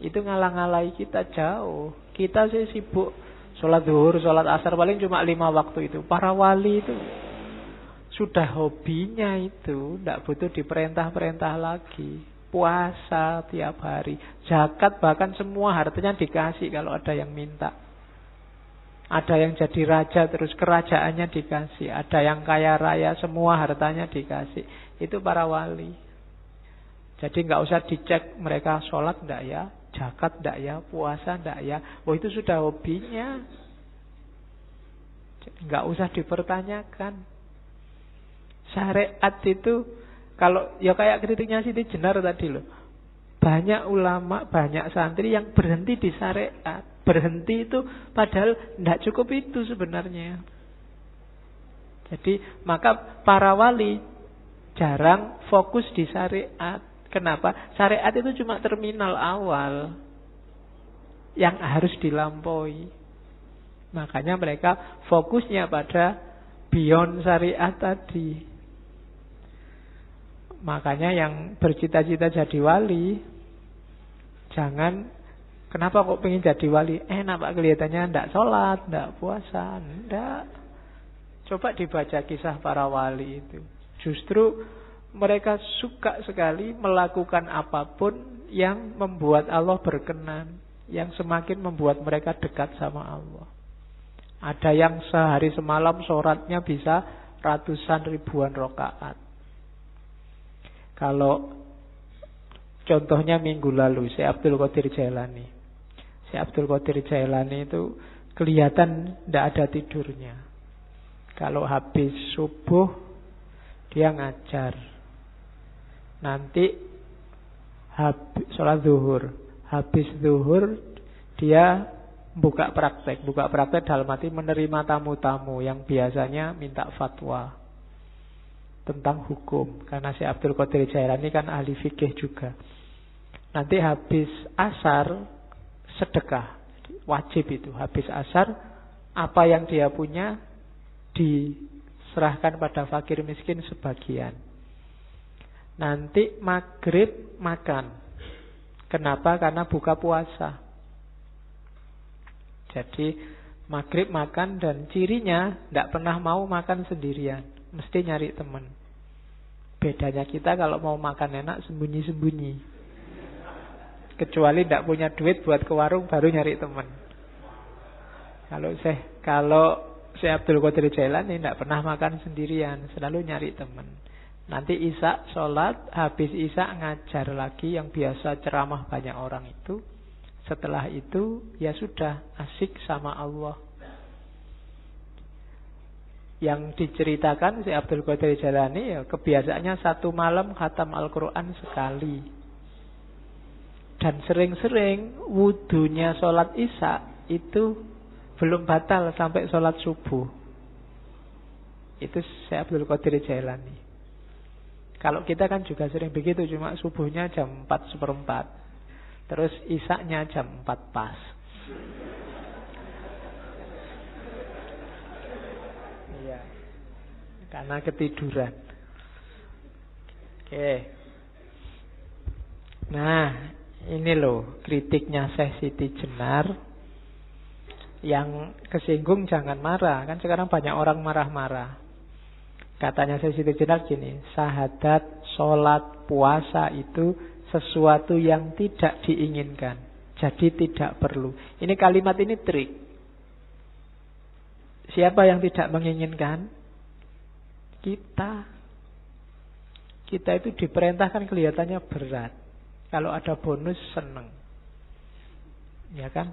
Itu ngalang-ngalai kita jauh. Kita sih sibuk sholat zuhur, sholat asar, paling cuma 5 waktu itu. Para wali itu sudah hobinya itu, tidak butuh diperintah-perintah lagi. Puasa tiap hari, zakat, bahkan semua hartanya dikasih kalau ada yang minta. Ada yang jadi raja terus kerajaannya dikasih. Ada yang kaya raya, semua hartanya dikasih. Itu para wali. Jadi nggak usah dicek mereka sholat enggak ya, zakat enggak ya, puasa enggak ya. Oh, itu sudah hobinya. Jadi nggak usah dipertanyakan. Syariat itu kalau ya kayak kritiknya Siti Jenar tadi loh. Banyak ulama, banyak santri yang berhenti di syariat. Berhenti itu padahal tidak cukup itu sebenarnya. Jadi maka para wali jarang fokus di syariat. Kenapa? Syariat itu cuma terminal awal yang harus dilampaui. Makanya mereka fokusnya pada beyond syariat tadi. Makanya yang bercita-cita jadi wali, jangan, kenapa kok pengen jadi wali? Enak Pak, kelihatannya ndak sholat, ndak puasa, ndak. Coba dibaca kisah para wali itu. Justru mereka suka sekali melakukan apapun yang membuat Allah berkenan, yang semakin membuat mereka dekat sama Allah. Ada yang sehari semalam sholatnya bisa ratusan ribuan rakaat. Kalau contohnya minggu lalu, Syekh Abdul Qadir Jailani. Syekh Abdul Qadir Jailani itu kelihatan tidak ada tidurnya. Kalau habis subuh dia ngajar. Nanti sholat zuhur, habis zuhur dia buka praktek. Buka praktek dalam arti menerima tamu-tamu yang biasanya minta fatwa tentang hukum. Karena Syekh Abdul Qadir Jailani kan ahli fikih juga. Nanti habis asar sedekah, wajib itu. Habis asar apa yang dia punya diserahkan pada fakir miskin sebagian. Nanti maghrib makan. Kenapa? Karena buka puasa. Jadi Maghrib makan dan cirinya tidak pernah mau makan sendirian, mesti nyari teman. Bedanya kita kalau mau makan enak sembunyi-sembunyi. Kecuali tidak punya duit buat ke warung baru nyari teman. Kalau Syekh Abdul Qadir Jailani tidak pernah makan sendirian, selalu nyari teman. Nanti Isya sholat, habis Isya ngajar lagi yang biasa ceramah banyak orang itu. Setelah itu ya sudah asyik sama Allah. Yang diceritakan Syekh Abdul Qadir Jailani ya kebiasaannya satu malam khatam Al-Quran sekali. Dan sering-sering wudunya sholat Isya itu belum batal sampai sholat subuh. Itu Syekh Abdul Qadir Jailani. Kalau kita kan juga sering begitu, cuma subuhnya jam 4:04. Terus Isya-nya jam 4 pas. Iya. Karena ketiduran. Oke. Nah, ini loh kritiknya Syekh Siti Jenar. Yang kesinggung jangan marah. Kan sekarang banyak orang marah-marah. Katanya Syekh Siti Jenar gini, syahadat, sholat, puasa itu sesuatu yang tidak diinginkan. Jadi tidak perlu. Ini kalimat ini trik. Siapa yang tidak menginginkan? Kita. Kita itu diperintahkan kelihatannya berat. Kalau ada bonus seneng. Ya kan?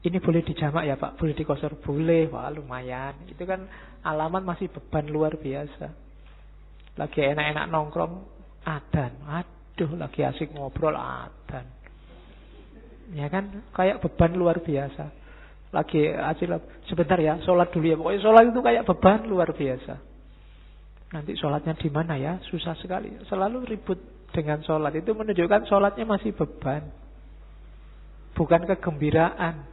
Ini boleh dijamak ya Pak? Boleh dikosor? Boleh. Wah lumayan. Itu kan alamat masih beban luar biasa. Lagi enak-enak nongkrong, adan. Aduh, lagi asik ngobrol, adan. Ya kan? Kayak beban luar biasa. Lagi asik, sebentar ya, sholat dulu ya. Pokoknya sholat itu kayak beban luar biasa. Nanti sholatnya di mana ya? Susah sekali. Selalu ribut dengan sholat. Itu menunjukkan sholatnya masih beban. Bukan kegembiraan.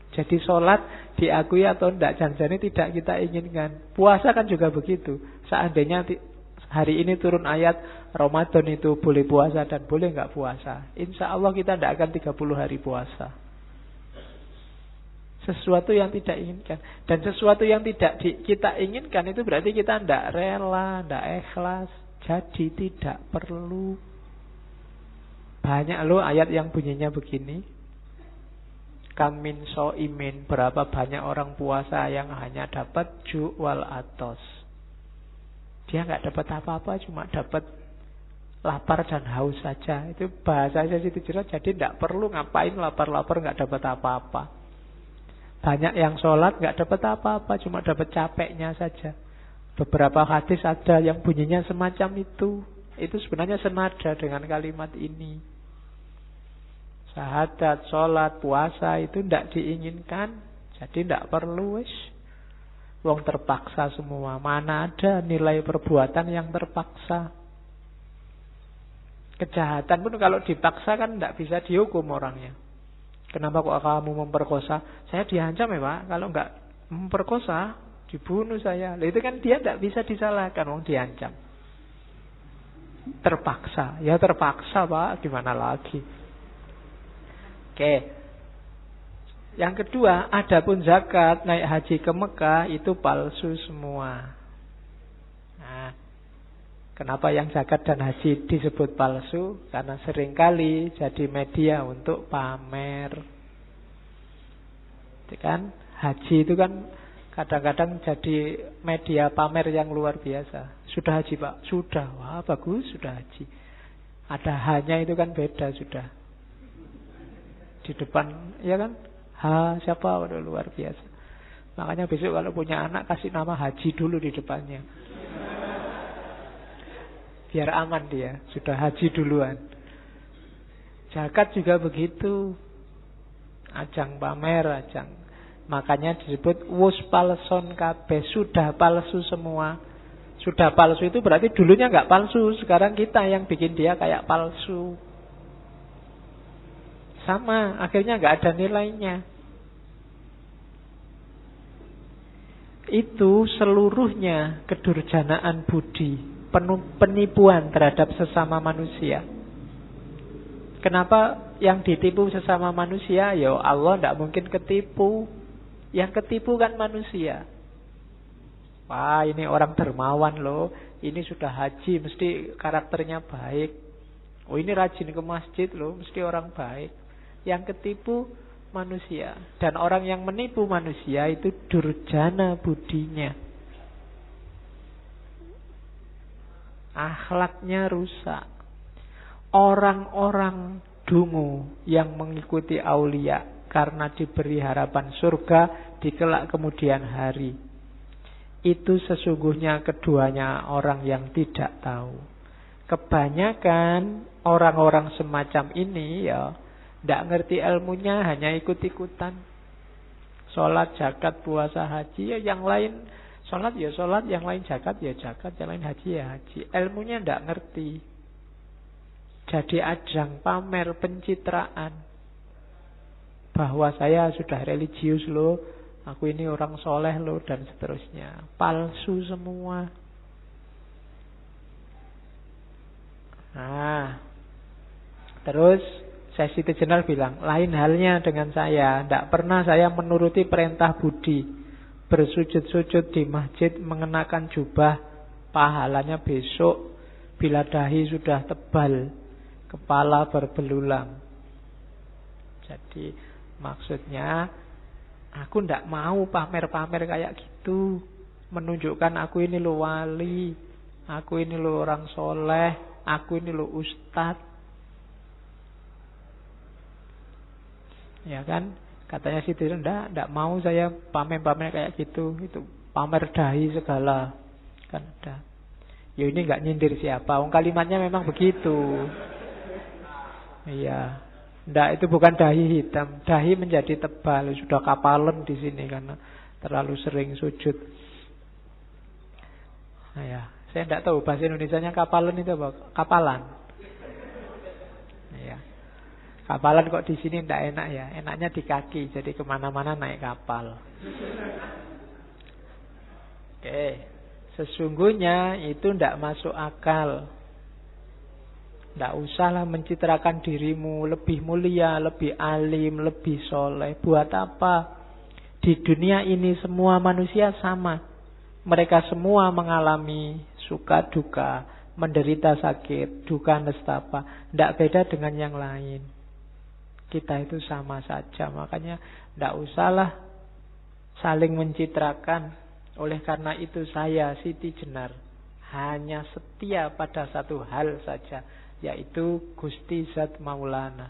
Jadi sholat diakui atau tidak, jangan-jangan tidak kita inginkan. Puasa kan juga begitu. Seandainya hari ini turun ayat Ramadan itu boleh puasa dan boleh nggak puasa, insya Allah kita tidak akan 30 hari puasa. Sesuatu yang tidak inginkan. Dan sesuatu yang tidak kita inginkan itu berarti kita tidak rela, tidak ikhlas. Jadi tidak perlu. Banyak loh ayat yang bunyinya begini. Kamin so'imin, berapa banyak orang puasa yang hanya dapat ju'wal atos. Dia nggak dapat apa-apa, cuma dapat lapar dan haus saja. Itu bahasanya Siti Jenar. Jadi tidak perlu ngapain lapar-lapar nggak dapat apa-apa. Banyak yang sholat nggak dapat apa-apa, cuma dapat capeknya saja. Beberapa hadis ada yang bunyinya semacam itu. Itu sebenarnya senada dengan kalimat ini. Syahadat, sholat, puasa itu tidak diinginkan. Jadi tidak perlu wis. Wong terpaksa semua. Mana ada nilai perbuatan yang terpaksa. Kejahatan pun kalau dipaksa kan tidak bisa dihukum orangnya. Kenapa kok kamu memperkosa? Saya diancam ya Pak. Kalau nggak memperkosa, dibunuh saya. Lah itu kan dia tidak bisa disalahkan. Wong diancam. Terpaksa. Ya terpaksa Pak. Gimana lagi? Oke. Yang kedua, adapun zakat, naik haji ke Mekah itu palsu semua. Nah, kenapa yang zakat dan haji disebut palsu? Karena seringkali jadi media untuk pamer. Itu kan haji itu kan kadang-kadang jadi media pamer yang luar biasa. Sudah haji Pak? Sudah. Wah bagus, sudah haji. Ada hanya itu kan beda sudah. Di depan, ya kan? Siapa? Waduh, luar biasa. Makanya besok kalau punya anak kasih nama Haji dulu di depannya. Biar aman dia, sudah haji duluan. Zakat juga begitu. Ajang pamer, ajang. Makanya disebut wus palson kabeh, sudah palsu semua. Sudah palsu itu berarti dulunya nggak palsu, sekarang kita yang bikin dia kayak palsu. Sama, akhirnya nggak ada nilainya. Itu seluruhnya kedurjanaan budi, penipuan terhadap sesama manusia. Kenapa yang ditipu sesama manusia? Ya Allah tidak mungkin ketipu. Yang ketipu kan manusia. Wah, ini orang dermawan loh. Ini sudah haji, mesti karakternya baik. Oh, ini rajin ke masjid loh, mesti orang baik. Yang ketipu manusia. Dan orang yang menipu manusia itu durjana budinya. Akhlaknya rusak. Orang-orang dungu yang mengikuti aulia karena diberi harapan surga di kelak kemudian hari, itu sesungguhnya keduanya orang yang tidak tahu. Kebanyakan orang-orang semacam ini ya tidak ngerti ilmunya, hanya ikut-ikutan. Sholat, zakat, puasa, haji, ya yang lain sholat ya sholat, yang lain zakat ya zakat, yang lain haji ya haji. Ilmunya tidak ngerti. Jadi ajang pamer pencitraan bahwa saya sudah religius loh, aku ini orang soleh loh, dan seterusnya. Palsu semua. Nah, terus Siti Jenar bilang, lain halnya dengan saya. Tidak pernah saya menuruti perintah budi. Bersujud-sujud di masjid mengenakan jubah, pahalanya besok bila dahi sudah tebal, kepala berbelulang. Jadi maksudnya aku tidak mau pamer-pamer kayak gitu, menunjukkan aku ini lo wali, aku ini lo orang soleh, aku ini lo ustad. Ya kan? Katanya Siti, enggak mau saya pamer-pamer kayak gitu. Itu pamer dahi segala. Kan ada. Ya ini enggak nyindir siapa. Kalimatnya memang begitu. Iya. Enggak, itu bukan dahi hitam. Dahi menjadi tebal. Sudah kapalan di sini karena terlalu sering sujud. Nah, ya. Saya enggak tahu bahasa Indonesianya kapalan itu apa? Kapalan. Iya. Kapalan kok di sini tidak enak ya. Enaknya di kaki, jadi kemana-mana naik kapal. Oke, sesungguhnya itu tidak masuk akal. Tidak usahlah mencitrakan dirimu lebih mulia, lebih alim, lebih soleh. Buat apa? Di dunia ini semua manusia sama. Mereka semua mengalami suka duka, menderita sakit, duka nestapa. Tidak beda dengan yang lain. Kita itu sama saja. Makanya tidak usahlah saling mencitrakan. Oleh karena itu saya, Siti Jenar, hanya setia pada satu hal saja, yaitu Gusti Zat Maulana.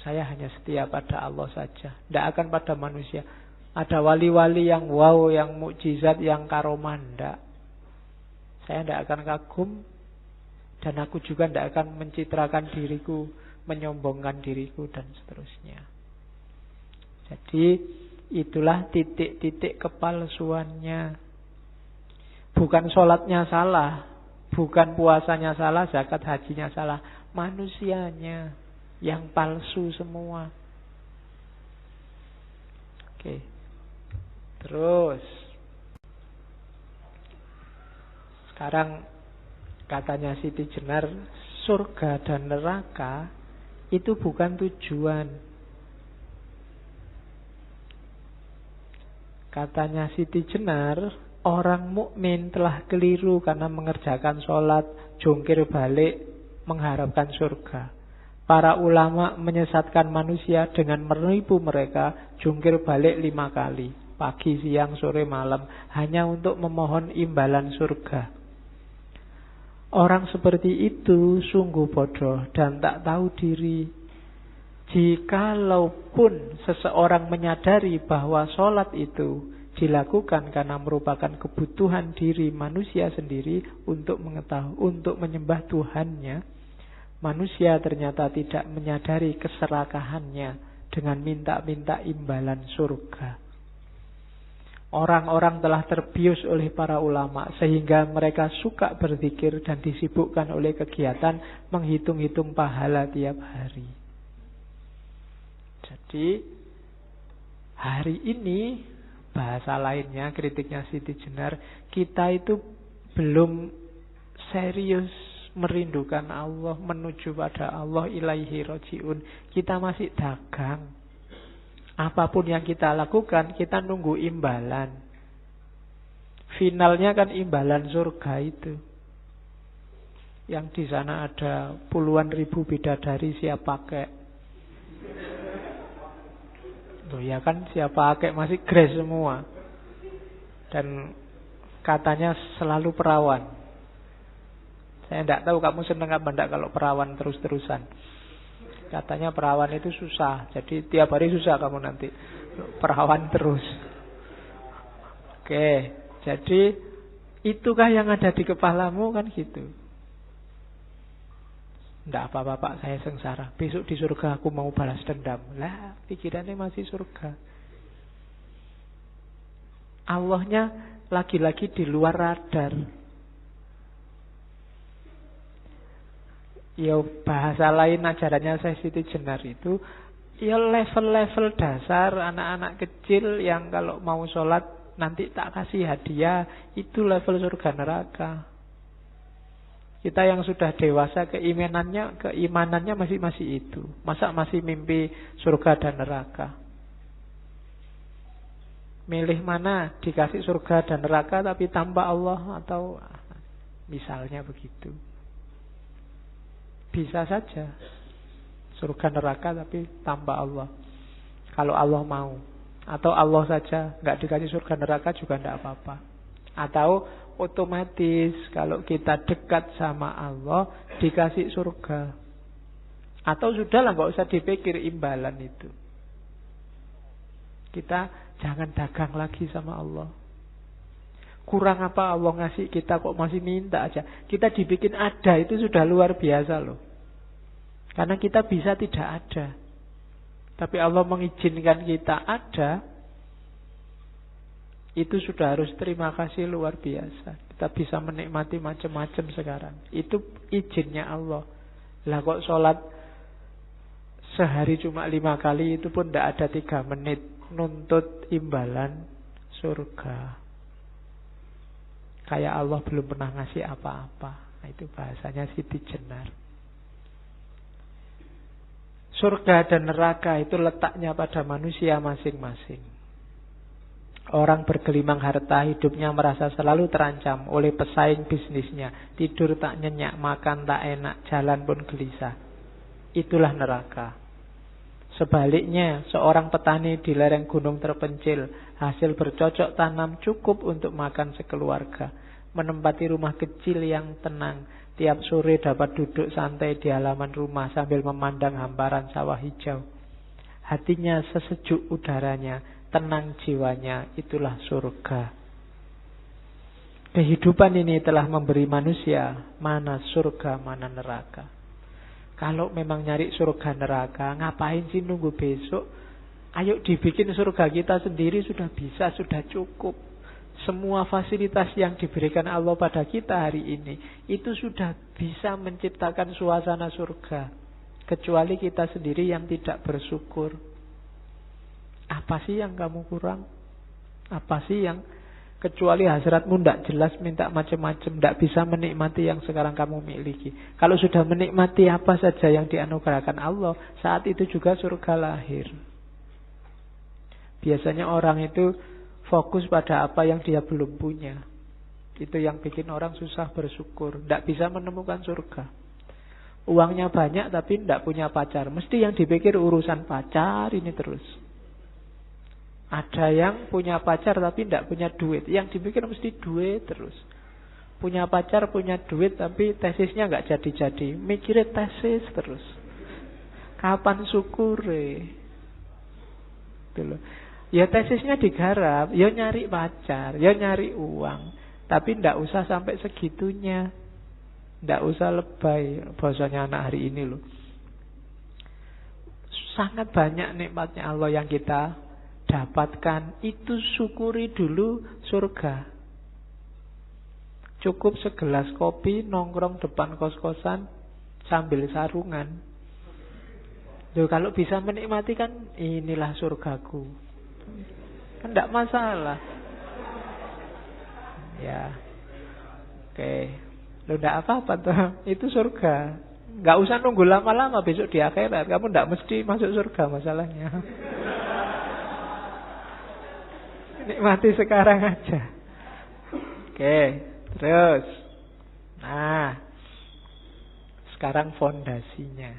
Saya hanya setia pada Allah saja, tidak akan pada manusia. Ada wali-wali yang wow, yang mukjizat, yang karomah, tidak. Saya tidak akan kagum. Dan aku juga tidak akan mencitrakan diriku, menyombongkan diriku, dan seterusnya. Jadi itulah titik-titik kepalsuannya. Bukan sholatnya salah, bukan puasanya salah, zakat hajinya salah, manusianya yang palsu semua. Oke. Terus sekarang katanya Siti Jenar, surga dan neraka itu bukan tujuan. Katanya Siti Jenar, orang mukmin telah keliru karena mengerjakan sholat, jungkir balik mengharapkan surga. Para ulama menyesatkan manusia dengan menipu mereka, jungkir balik 5 kali, pagi, siang, sore, malam, hanya untuk memohon imbalan surga. Orang seperti itu sungguh bodoh dan tak tahu diri. Jikalaupun seseorang menyadari bahwa sholat itu dilakukan karena merupakan kebutuhan diri manusia sendiri untuk mengetahui, untuk menyembah Tuhannya, manusia ternyata tidak menyadari keserakahannya dengan minta-minta imbalan surga. Orang-orang telah terbius oleh para ulama sehingga mereka suka berzikir dan disibukkan oleh kegiatan menghitung-hitung pahala tiap hari. Jadi hari ini, bahasa lainnya, kritiknya Siti Jenar, kita itu belum serius merindukan Allah, menuju pada Allah, ilaihi roji'un. Kita masih dagang. Apapun yang kita lakukan, kita nunggu imbalan. Finalnya kan imbalan surga itu. Yang di sana ada puluhan ribu bidadari siap pakai. Loh ya kan siap pakai, masih grace semua. Dan katanya selalu perawan. Saya tidak tahu kamu seneng apa enggak kalau perawan terus-terusan. Katanya perawan itu susah. Jadi tiap hari susah kamu nanti. Perawan terus. Oke. Jadi itukah yang ada di kepalamu kan gitu. Tidak apa-apa Pak, saya sengsara. Besok di surga aku mau balas dendam. Lah, pikirannya masih surga. Allahnya lagi-lagi di luar radar. Ya bahasa lain ajarannya saya Siti Jenar itu, ya level-level dasar anak-anak kecil yang kalau mau sholat nanti tak kasih hadiah, itu level surga neraka. Kita yang sudah dewasa keimanannya masih itu. Masa masih mimpi surga dan neraka? Milih mana? Dikasih surga dan neraka tapi tanpa Allah, atau misalnya begitu. Bisa saja surga neraka tapi tanpa Allah, kalau Allah mau. Atau Allah saja nggak dikasih surga neraka juga tidak apa-apa. Atau otomatis kalau kita dekat sama Allah dikasih surga. Atau sudahlah nggak usah dipikir imbalan itu. Kita jangan dagang lagi sama Allah. Kurang apa Allah ngasih kita kok masih minta aja. Kita dibikin ada itu sudah luar biasa loh. Karena kita bisa tidak ada. Tapi Allah mengizinkan kita ada, itu sudah harus terima kasih luar biasa. Kita bisa menikmati macam-macam sekarang. Itu izinnya Allah. Lah kok sholat sehari cuma 5 kali, itu pun tidak ada 3 menit. Nuntut imbalan surga. Kayak Allah belum pernah ngasih apa-apa. Nah, itu bahasanya Siti Jenar. Surga dan neraka itu letaknya pada manusia masing-masing. Orang bergelimang harta, hidupnya merasa selalu terancam oleh pesaing bisnisnya. Tidur tak nyenyak, makan tak enak, jalan pun gelisah. Itulah neraka. Sebaliknya, seorang petani di lereng gunung terpencil, hasil bercocok tanam cukup untuk makan sekeluarga, menempati rumah kecil yang tenang. Tiap sore dapat duduk santai di halaman rumah sambil memandang hamparan sawah hijau. Hatinya sesejuk udaranya, tenang jiwanya, itulah surga. Kehidupan ini telah memberi manusia mana surga, mana neraka. Kalau memang nyari surga neraka, ngapain sih nunggu besok? Ayo dibikin surga kita sendiri, sudah bisa, sudah cukup. Semua fasilitas yang diberikan Allah pada kita hari ini, itu sudah bisa menciptakan suasana surga. Kecuali kita sendiri yang tidak bersyukur. Apa sih yang kamu kurang? Apa sih yang kecuali hasratmu tidak jelas, minta macam-macam, tidak bisa menikmati yang sekarang kamu miliki. Kalau sudah menikmati apa saja yang dianugerahkan Allah, saat itu juga surga lahir. Biasanya orang itu fokus pada apa yang dia belum punya. Itu yang bikin orang susah bersyukur, tidak bisa menemukan surga. Uangnya banyak tapi tidak punya pacar, mesti yang dipikir urusan pacar ini terus. Ada yang punya pacar tapi tidak punya duit, yang dipikir mesti duit terus. Punya pacar, punya duit tapi tesisnya nggak jadi-jadi, mikirnya tesis terus. Kapan syukure? Gitu. Ya tesisnya digarap, ya nyari pacar, ya nyari uang, tapi tidak usah sampai segitunya. Tidak usah lebay, bahasanya anak hari ini loh. Sangat banyak nikmatnya Allah yang kita dapatkan, itu syukuri dulu surga. Cukup segelas kopi, nongkrong depan kos-kosan sambil sarungan. Loh, kalau bisa menikmati kan inilah surgaku. Kan tidak masalah. Ya. Oke. Loh, tidak apa-apa tuh. Itu surga. Nggak usah nunggu lama-lama besok di akhirat. Kamu tidak mesti masuk surga masalahnya. Nikmati sekarang aja. Oke, terus. Nah, sekarang fondasinya.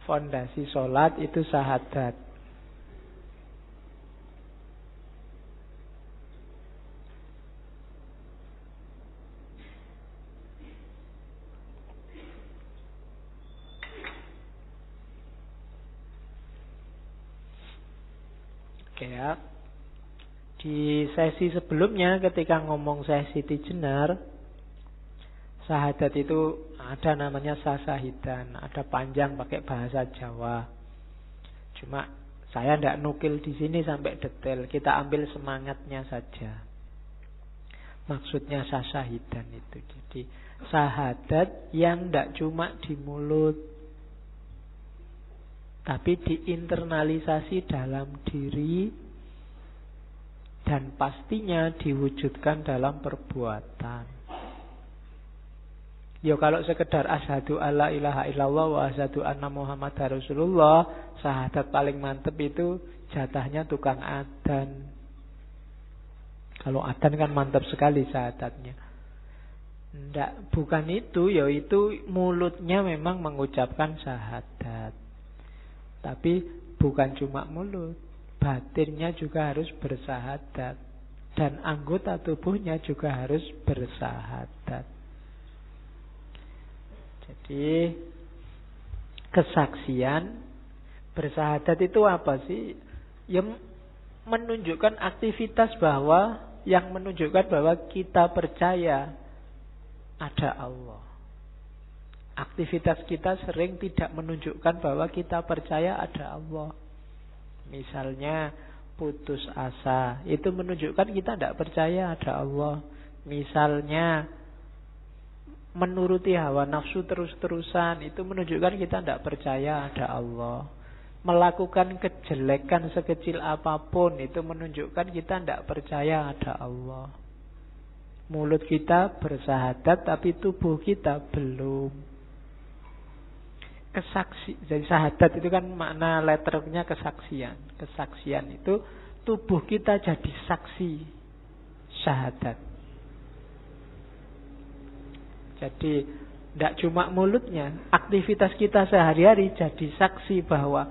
Fondasi sholat itu syahadat. Oke ya. Di sesi sebelumnya ketika ngomong sesi Tijenar, syahadat itu ada namanya sasahidan, ada panjang pakai bahasa Jawa. Cuma saya tidak nukil di sini sampai detail, kita ambil semangatnya saja. Maksudnya sasahidan itu, jadi syahadat yang tidak cuma di mulut, tapi diinternalisasi dalam diri dan pastinya diwujudkan dalam perbuatan. Ya kalau sekedar asyhadu alla ilaha illallah wa asyhadu anna muhammadar rasulullah, syahadat paling mantep itu jatahnya tukang adzan. Kalau adzan kan mantap sekali syahadatnya. Nggak, bukan itu, yaitu mulutnya memang mengucapkan syahadat. Tapi bukan cuma mulut, batinnya juga harus bersyahadat. Dan anggota tubuhnya juga harus bersyahadat. Jadi kesaksian bersyahadat itu apa sih? Yang menunjukkan aktivitas bahwa, yang menunjukkan bahwa kita percaya ada Allah. Aktivitas kita sering tidak menunjukkan bahwa kita percaya ada Allah. Misalnya putus asa, itu menunjukkan kita tidak percaya ada Allah. Misalnya menuruti hawa nafsu terus-terusan, itu menunjukkan kita tidak percaya ada Allah. Melakukan kejelekan sekecil apapun, itu menunjukkan kita tidak percaya ada Allah. Mulut kita bersyahadat tapi tubuh kita belum. Jadi syahadat itu kan makna letternya kesaksian. Kesaksian itu tubuh kita jadi saksi syahadat. Jadi tidak cuma mulutnya, aktivitas kita sehari-hari jadi saksi bahwa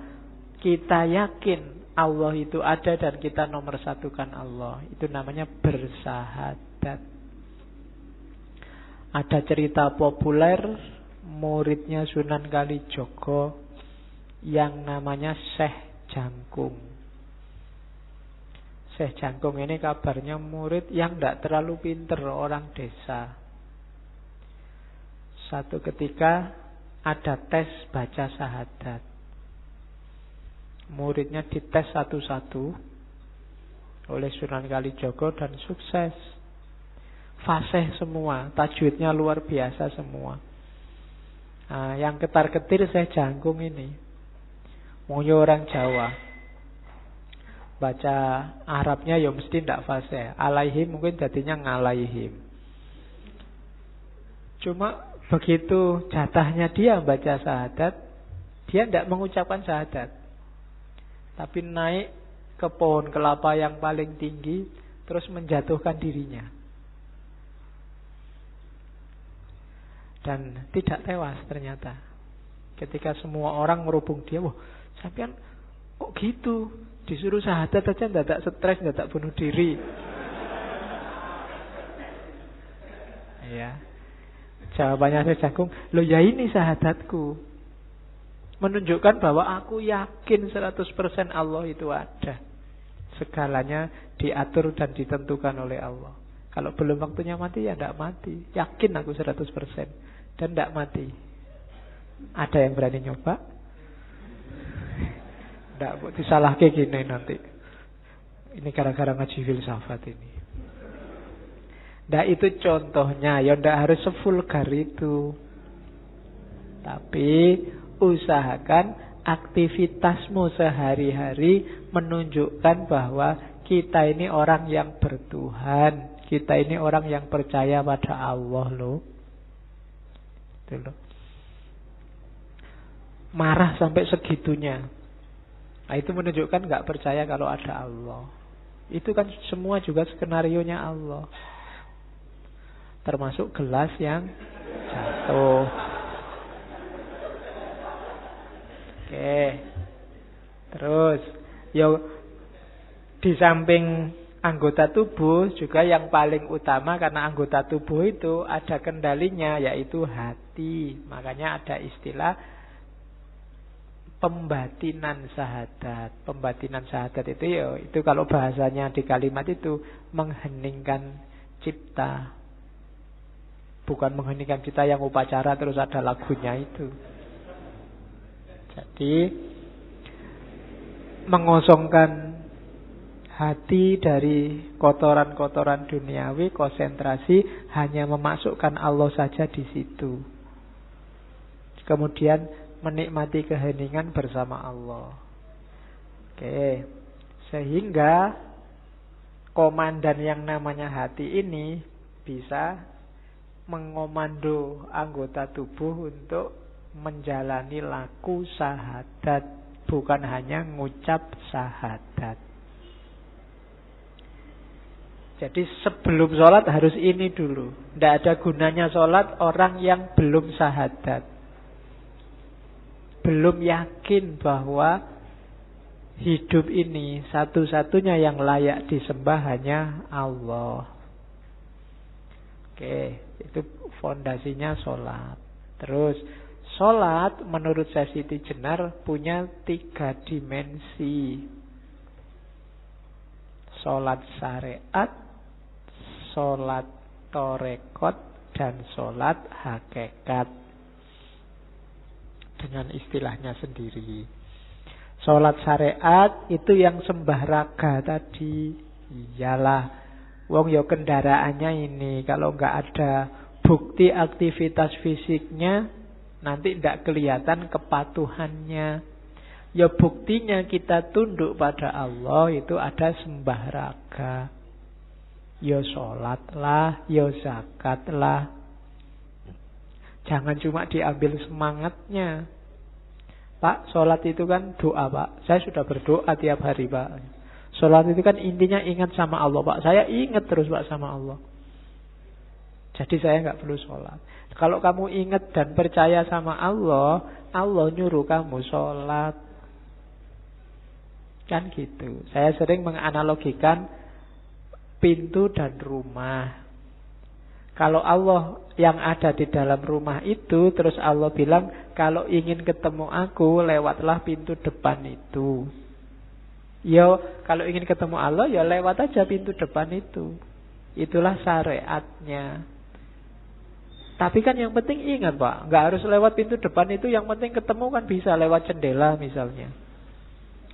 kita yakin Allah itu ada dan kita nomor satukan Allah. Itu namanya bersyahadat. Ada cerita populer, muridnya Sunan Kalijogo yang namanya Syekh Jangkung. Syekh Jangkung ini kabarnya murid yang tidak terlalu pinter, orang desa. Satu ketika ada tes baca syahadat. Muridnya dites satu-satu oleh Sunan Kalijogo dan sukses. Fasih semua, tajwidnya luar biasa semua. Nah, yang ketar-ketir Syekh Jangkung ini, mungkin orang Jawa, baca Arabnya ya mesti tidak fasih. Alaihim mungkin jadinya ngalaihim. Cuma begitu jatahnya dia baca syahadat, dia tidak mengucapkan syahadat, tapi naik ke pohon kelapa yang paling tinggi, terus menjatuhkan dirinya. Dan tidak tewas ternyata. Ketika semua orang merubung dia, wah, sampean kok gitu? Disuruh syahadat aja tidak stres, tidak bunuh diri. Ya. Jawabannya Syekh Jangkung, loh ya ini syahadatku. Menunjukkan bahwa aku yakin 100% Allah itu ada. Segalanya diatur dan ditentukan oleh Allah. Kalau belum waktunya mati ya tidak mati. Yakin aku 100%. Dan tidak mati. Ada yang berani nyoba? Tidak, disalah kayak gini nanti. Ini gara-gara ngaji filsafat ini. Nah itu contohnya. Ya tidak harus sevulgar itu. Tapi usahakan aktivitasmu sehari-hari menunjukkan bahwa kita ini orang yang bertuhan. Kita ini orang yang percaya pada Allah loh. Itu loh. Marah sampai segitunya. Nah, itu menunjukkan nggak percaya kalau ada Allah. Itu kan semua juga skenarionya Allah. Termasuk gelas yang jatuh. Oke. Terus, ya di samping anggota tubuh juga yang paling utama, karena anggota tubuh itu ada kendalinya, yaitu hati. Makanya ada istilah pembatinan syahadat. Pembatinan syahadat itu ya, itu kalau bahasanya di kalimat itu mengheningkan cipta. Bukan mengheningkan cipta yang upacara terus ada lagunya itu. Jadi mengosongkan hati dari kotoran-kotoran duniawi, konsentrasi hanya memasukkan Allah saja di situ. Kemudian menikmati keheningan bersama Allah. Oke. Sehingga komandan yang namanya hati ini bisa mengomando anggota tubuh untuk menjalani laku syahadat, bukan hanya ngucap syahadat. Jadi sebelum sholat harus ini dulu. Tidak ada gunanya sholat orang yang belum syahadat, belum yakin bahwa hidup ini satu-satunya yang layak disembah hanya Allah. Oke, itu fondasinya sholat. Terus sholat menurut Siti Jenar punya 3 dimensi. Sholat syariat, sholat torekot, dan sholat hakikat. Dengan istilahnya sendiri. Sholat syariat itu yang sembah raga tadi. Iyalah, wong yo kendaraannya ini. Kalau nggak ada bukti aktivitas fisiknya, nanti tidak kelihatan kepatuhannya. Ya buktinya kita tunduk pada Allah itu ada sembah raga. Ya sholat lah, ya zakat lah. Jangan cuma diambil semangatnya. Pak, sholat itu kan doa, Pak. Saya sudah berdoa tiap hari, Pak. Sholat itu kan intinya ingat sama Allah, Pak. Saya ingat terus, Pak, sama Allah. Jadi saya nggak perlu sholat. Kalau kamu ingat dan percaya sama Allah, Allah nyuruh kamu sholat. Kan gitu. Saya sering menganalogikan pintu dan rumah. Kalau Allah yang ada di dalam rumah itu, terus Allah bilang, kalau ingin ketemu aku, lewatlah pintu depan itu. Ya, kalau ingin ketemu Allah, ya lewat aja pintu depan itu. Itulah syariatnya. Tapi kan yang penting ingat, Pak, nggak harus lewat pintu depan itu, yang penting ketemu kan bisa lewat jendela misalnya.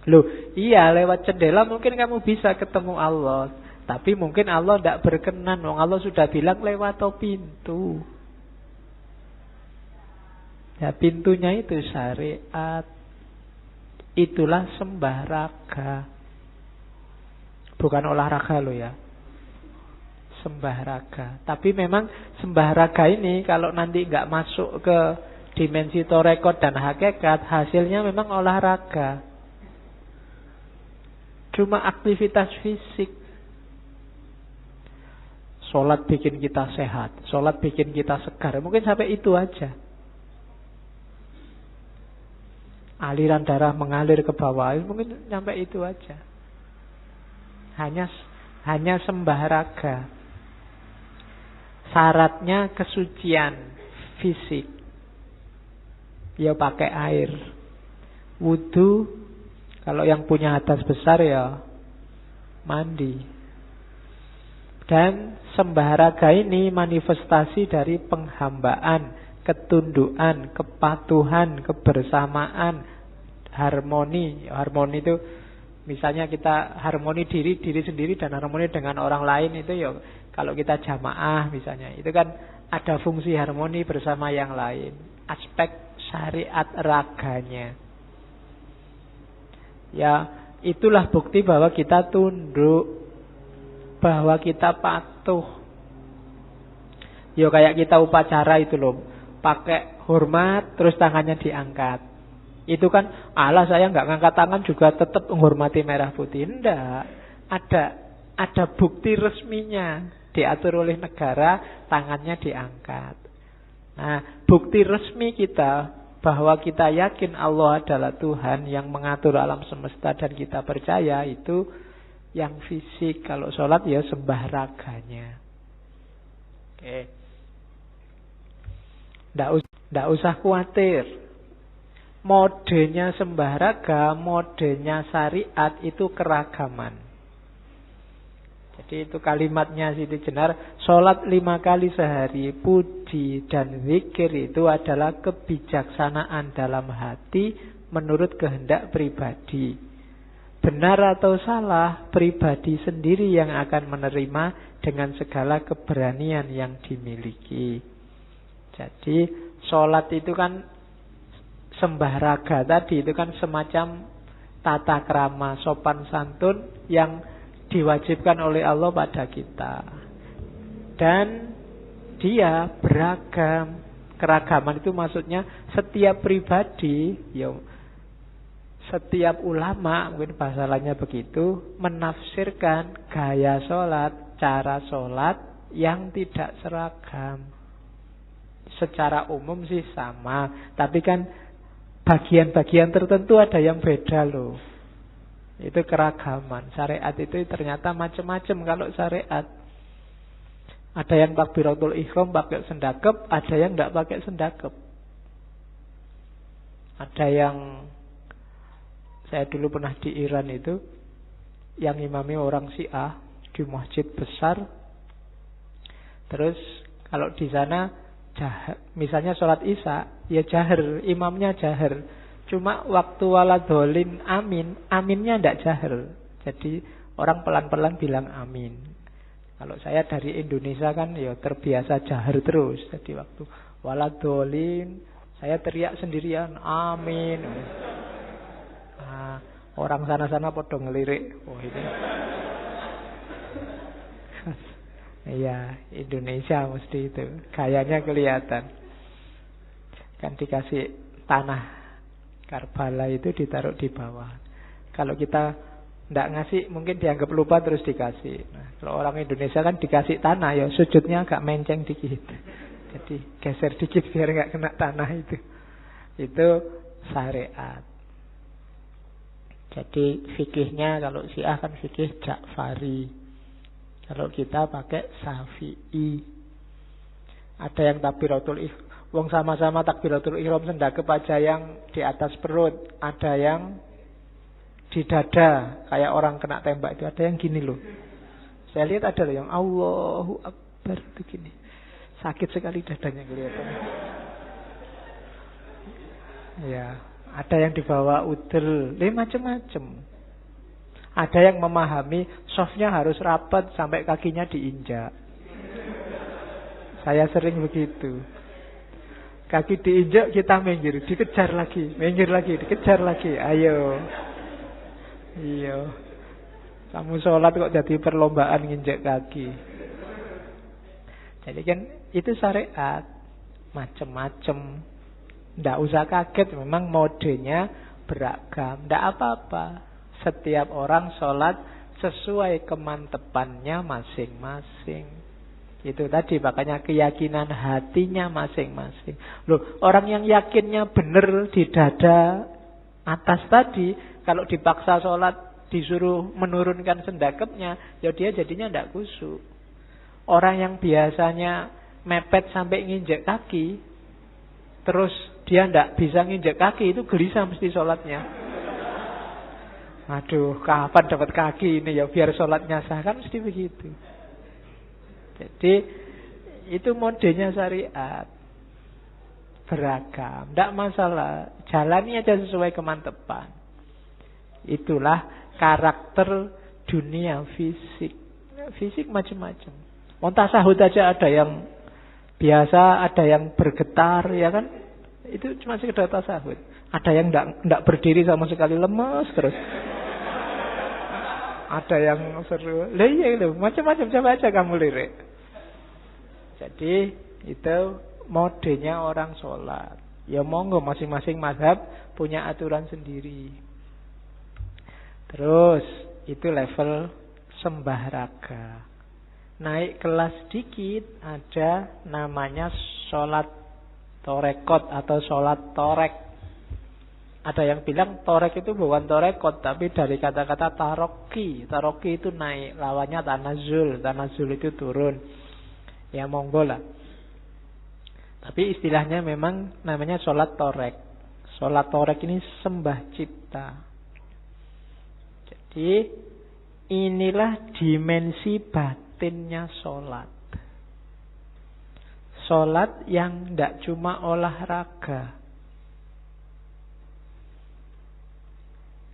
Loh, iya lewat jendela mungkin kamu bisa ketemu Allah. Tapi mungkin Allah tidak berkenan. Allah sudah bilang lewat pintu. Ya pintunya itu syariat. Itulah sembah raga. Bukan olahraga loh ya. Sembah raga. Tapi memang sembah raga ini kalau nanti nggak masuk ke dimensi torekot dan hakikat, hasilnya memang olahraga. Cuma aktivitas fisik. Sholat bikin kita sehat, sholat bikin kita segar. Mungkin sampai itu aja. Aliran darah mengalir ke bawah, mungkin sampai itu aja. Hanya sembah raga. Syaratnya kesucian fisik. Ya pakai air. Wudu, kalau yang punya hadas besar ya mandi. Dan sembah raga ini manifestasi dari penghambaan, ketundukan, kepatuhan, kebersamaan, harmoni. Harmoni itu misalnya kita harmoni diri sendiri dan harmoni dengan orang lain itu ya kalau kita jamaah misalnya. Itu kan ada fungsi harmoni bersama yang lain. Aspek syariat raganya. Ya, itulah bukti bahwa kita tunduk, bahwa kita patuh. Yo kayak kita upacara itu loh, pakai hormat terus tangannya diangkat. Itu kan, Allah saya nggak ngangkat tangan juga tetap menghormati merah putih. Enggak. Ada bukti resminya. Diatur oleh negara, tangannya diangkat. Nah, bukti resmi kita bahwa kita yakin Allah adalah Tuhan yang mengatur alam semesta dan kita percaya, itu yang fisik. Kalau sholat ya sembah raganya. Oke. Nggak usah khawatir. Modenya sembah raga, modenya syariat itu keragaman. Jadi itu kalimatnya Siti Jenar, sholat 5 kali sehari, puji dan zikir itu adalah kebijaksanaan dalam hati menurut kehendak pribadi. Benar atau salah, pribadi sendiri yang akan menerima dengan segala keberanian yang dimiliki. Jadi sholat itu kan, sembah raga tadi itu kan semacam tata krama sopan santun yang diwajibkan oleh Allah pada kita. Dan dia beragam. Keragaman itu maksudnya setiap pribadi, ya, setiap ulama, mungkin bahasa lainnya begitu, menafsirkan gaya sholat, cara sholat yang tidak seragam. Secara umum sih sama, tapi kan bagian-bagian tertentu ada yang beda loh. Itu keragaman. Syariat itu ternyata macam-macam kalau syariat. Ada yang takbiratul ihram pakai sendakep, ada yang tidak pakai sendakep. Ada yang, saya dulu pernah di Iran itu, yang imami orang Syiah di masjid besar. Terus kalau di sana misalnya sholat isya, ya jahar, imamnya jahar. Cuma waktu waladolin amin, aminnya tidak jahar. Jadi orang pelan-pelan bilang amin. Kalau saya dari Indonesia kan ya terbiasa jahar terus. Jadi waktu waladolin, saya teriak sendirian, amin. Nah, orang sana-sana podo ngelirik. Oh ini. Iya, Indonesia mesti itu. Gayanya kelihatan. Kan dikasih tanah Karbala itu ditaruh di bawah. Kalau kita tidak ngasih, mungkin dianggap lupa terus dikasih. Nah, kalau orang Indonesia kan dikasih tanah, ya sujudnya agak menceng dikit. Jadi geser dikit biar nggak kena tanah itu. Itu syariat. Jadi fikihnya kalau Syiah kan fikih Ja'fari. Kalau kita pakai Syafi'i. Ada yang takbiratul ihram, wong sama-sama takbiratul ihram sendakep aja yang di atas perut, ada yang di dada kayak orang kena tembak itu, ada yang gini loh. Saya lihat ada loh yang Allahu Akbar itu gini. Sakit sekali dadanya kelihatan. Ya, ada yang dibawa udel, macam-macam. Ada yang memahami softnya harus rapat sampai kakinya diinjak. Saya sering begitu. Kaki diinjak kita minggir, dikejar lagi, minggir lagi, dikejar lagi. Ayo. Iya. Kamu sholat kok jadi perlombaan nginjak kaki. Jadi kan itu syariat. Macem-macem. Nggak usah kaget, memang modenya beragam. Nggak apa-apa. Setiap orang sholat sesuai kemantepannya masing-masing. Itu tadi makanya keyakinan hatinya masing-masing. Loh, orang yang yakinnya benar di dada atas tadi, kalau dipaksa sholat disuruh menurunkan sendakepnya, ya dia jadinya tidak khusyuk. Orang yang biasanya mepet sampai nginjek kaki, terus dia tidak bisa nginjek kaki, itu gelisah mesti sholatnya. Aduh, kapan dapat kaki ini ya biar sholatnya sah, kan mesti begitu. Jadi itu modenya syariat. Beragam, tidak masalah. Jalani aja sesuai kemantepan. Itulah karakter dunia fisik. Fisik macam-macam. Tasahud aja ada yang biasa, ada yang bergetar, ya kan? Itu cuma sekedar tasahud. Ada yang tidak berdiri sama sekali, lemas terus. Ada yang seru. Macam-macam, coba aja kamu lirik. Jadi itu modenya orang sholat. Ya monggo, masing-masing mazhab punya aturan sendiri. Terus itu level sembah raga. Naik kelas dikit ada namanya sholat torekot atau sholat torek. Ada yang bilang torek itu bukan torekot, tapi dari kata-kata taroki. Taroki itu naik, lawannya tanazul. Tanazul itu turun. Ya monggo lah. Tapi istilahnya memang namanya sholat torek. Sholat torek ini sembah cipta. Jadi inilah dimensi batinnya sholat. Sholat yang tidak cuma olahraga.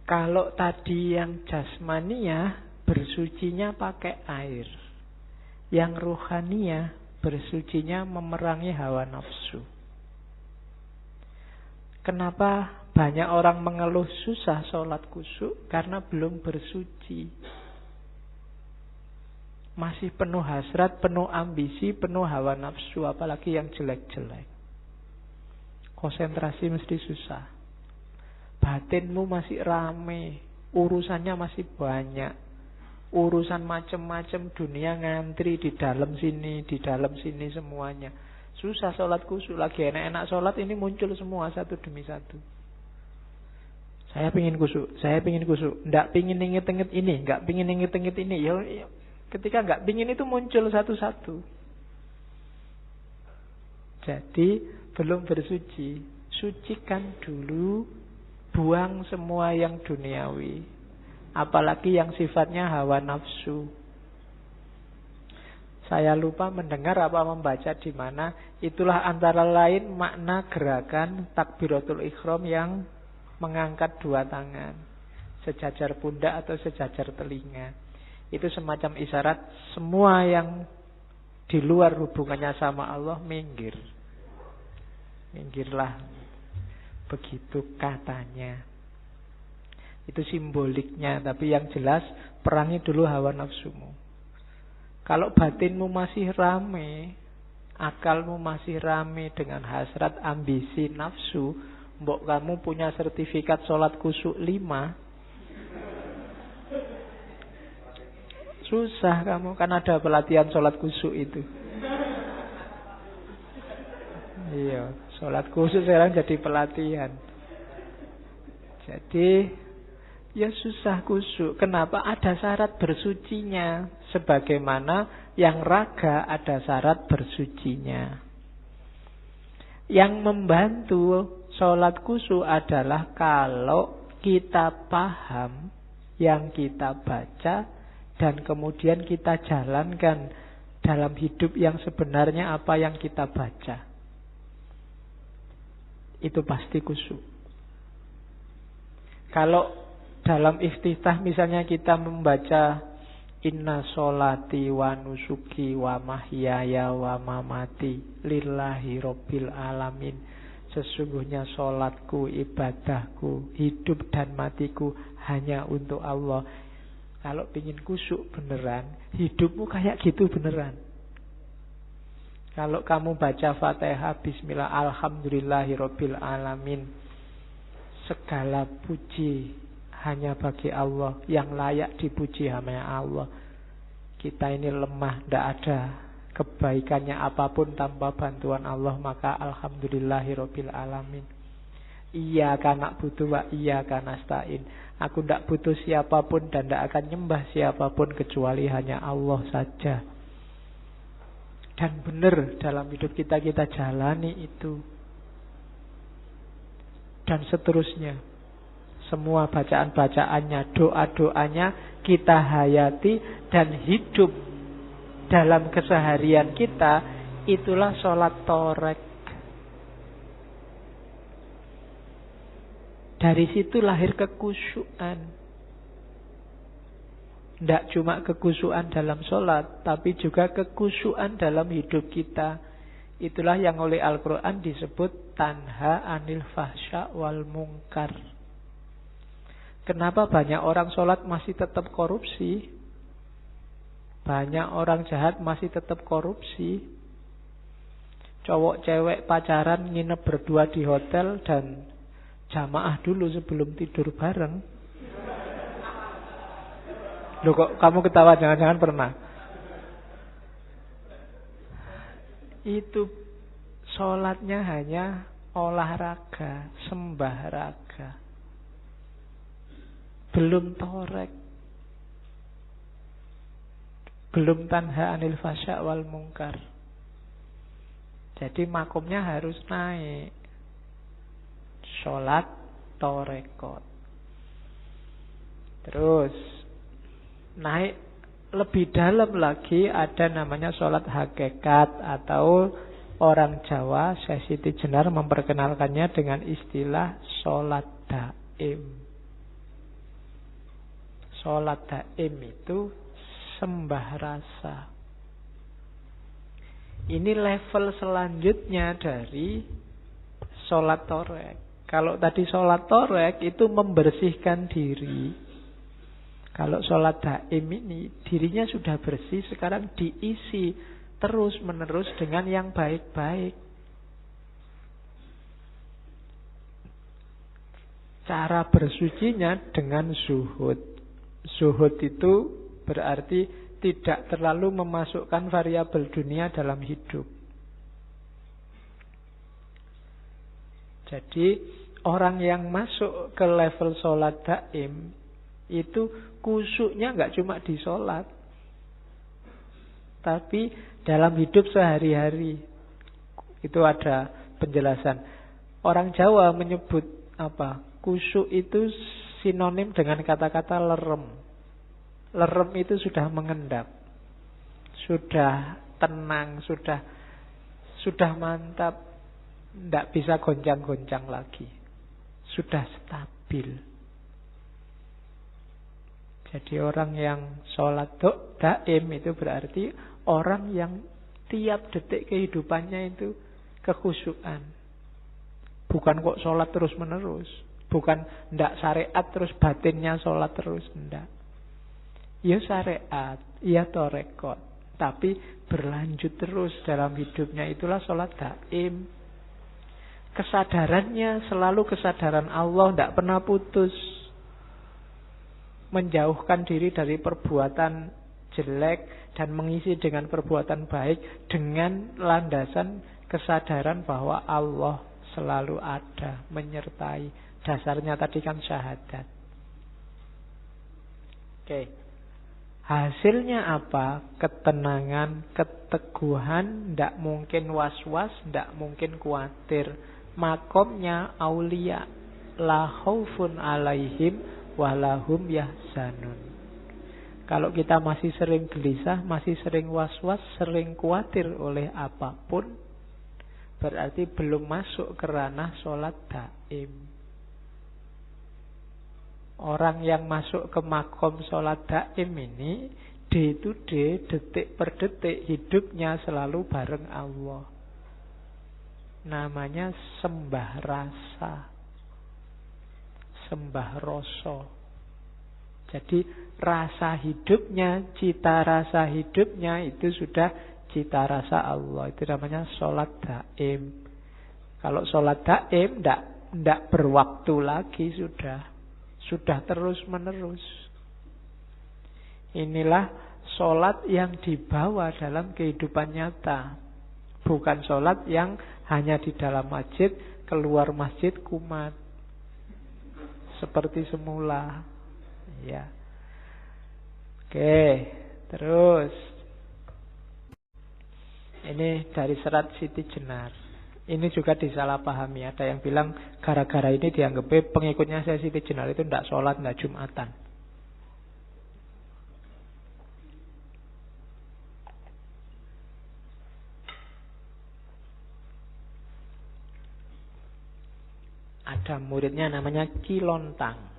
Kalau tadi yang jasmania bersucinya pakai air. Yang ruhania bersucinya memerangi hawa nafsu. Kenapa banyak orang mengeluh susah sholat khusyuk? Karena belum bersuci. Masih penuh hasrat, penuh ambisi, penuh hawa nafsu. Apalagi yang jelek-jelek. Konsentrasi mesti susah. Batinmu masih rame, urusannya masih banyak. Urusan macam-macam dunia ngantri di dalam sini semuanya. Susah sholat khusyuk. Lagi enak-enak sholat ini muncul semua satu demi satu. Saya pingin khusyuk, Nggak pingin inget-inget ini, nggak pingin inget-inget ini. Ya, ketika nggak pingin itu muncul satu-satu. Jadi belum bersuci. Sucikan dulu, buang semua yang duniawi. Apalagi yang sifatnya hawa nafsu. Saya lupa mendengar apa membaca di mana. Itulah antara lain makna gerakan takbiratul ihram yang mengangkat dua tangan, sejajar pundak atau sejajar telinga. Itu semacam isyarat semua yang di luar hubungannya sama Allah minggir. Minggirlah. Begitu katanya. Itu simboliknya. Tapi yang jelas perangi dulu hawa nafsumu. Kalau batinmu masih rame, akalmu masih rame dengan hasrat, ambisi, nafsu, mbok kamu punya sertifikat sholat khusyuk 5, susah kamu, kan ada pelatihan sholat khusyuk itu. Iya, sholat khusyuk sekarang jadi pelatihan. Jadi ya susah khusyuk. Kenapa? Ada syarat bersucinya. Sebagaimana yang raga ada syarat bersucinya. Yang membantu sholat khusyuk adalah kalau kita paham yang kita baca dan kemudian kita jalankan dalam hidup yang sebenarnya apa yang kita baca. Itu pasti khusyuk. Kalau dalam iftitah misalnya kita membaca inna sholati wa nusuki wa mahyaya wa mamati lillahi rabbil alamin. Sesungguhnya sholatku, ibadahku, hidup dan matiku hanya untuk Allah. Kalau ingin khusyuk beneran, hidupmu kayak gitu beneran. Kalau kamu baca Fatihah, bismillah, alhamdulillahi rabbil alamin, segala puji hanya bagi Allah, yang layak dipuji hanya Allah. Kita ini lemah, tidak ada kebaikannya apapun tanpa bantuan Allah, maka alhamdulillahirabbil alamin. Iyyaka na'budu wa iyyaka nasta'in. Aku tidak butuh siapapun dan tidak akan nyembah siapapun kecuali hanya Allah saja. Dan benar dalam hidup kita jalani itu. Dan seterusnya. Semua bacaan-bacaannya, doa-doanya kita hayati dan hidup dalam keseharian kita. Itulah sholat torek. Dari situ lahir kekhusyuan. Tidak cuma kekhusyuan dalam sholat, tapi juga kekhusyuan dalam hidup kita. Itulah yang oleh Al-Quran disebut tanha anil fahsya wal mungkar. Kenapa banyak orang sholat masih tetap korupsi? Banyak orang jahat masih tetap korupsi. cowok cewek pacaran nginep berdua di hotel dan jamaah dulu sebelum tidur bareng. Loh kok kamu ketawa, jangan-jangan pernah. Itu sholatnya hanya olahraga, sembah raga. Belum torek. Belum tanha anil fasya wal mungkar. Jadi makomnya harus naik. Sholat torekot. Terus naik lebih dalam lagi, ada namanya sholat hakikat, atau orang Jawa, Syekh Siti Jenar memperkenalkannya dengan istilah sholat daim. Sholat daim itu sembah rasa. Ini level selanjutnya dari sholat torek. Kalau tadi sholat torek itu membersihkan diri. Kalau sholat daim ini dirinya sudah bersih, sekarang diisi terus menerus dengan yang baik-baik. Cara bersucinya dengan zuhud. Zuhud itu berarti tidak terlalu memasukkan variabel dunia dalam hidup. Jadi orang yang masuk ke level sholat daim itu khusyuknya nggak cuma di sholat, tapi dalam hidup sehari-hari. Itu ada penjelasan. Orang Jawa menyebut apa? Khusyuk itu sinonim dengan kata-kata lerem. Lerem itu sudah mengendap, sudah tenang, sudah mantap, tidak bisa goncang-goncang lagi, sudah stabil. Jadi orang yang sholat daim itu berarti orang yang tiap detik kehidupannya itu kekhusyukan. Bukan kok sholat terus menerus, bukan ndak syariat terus batinnya sholat terus, ndak. Ya syariat, ya torekot, tapi berlanjut terus dalam hidupnya, itulah sholat daim. Kesadarannya selalu kesadaran Allah, ndak pernah putus. Menjauhkan diri dari perbuatan jelek dan mengisi dengan perbuatan baik dengan landasan kesadaran bahwa Allah selalu ada, menyertai. Dasarnya tadi kan syahadat. Oke. Hasilnya apa? Ketenangan, keteguhan, tidak mungkin was-was, tidak mungkin khawatir. Makomnya aulia, la khaufun alaihim walahum yahzanun. Kalau kita masih sering gelisah, masih sering was-was, sering khawatir oleh apapun, berarti belum masuk ke ranah sholat daim. Orang yang masuk ke makom sholat daim ini, day to day, detik per detik, hidupnya selalu bareng Allah. Namanya sembah rasa, sembah rasa. Jadi rasa hidupnya, cita rasa hidupnya itu sudah cita rasa Allah. Itu namanya sholat daim. Kalau sholat daim tidak berwaktu lagi, sudah terus menerus. Inilah sholat yang dibawa dalam kehidupan nyata. Bukan sholat yang hanya di dalam masjid, keluar masjid kumat seperti semula. Ya. Oke, terus ini dari serat Siti Jenar. Ini juga disalahpahami. Ada yang bilang gara-gara ini dianggap pengikutnya saya Siti Jenar itu tidak sholat, tidak Jumatan. Ada muridnya namanya Kilontang.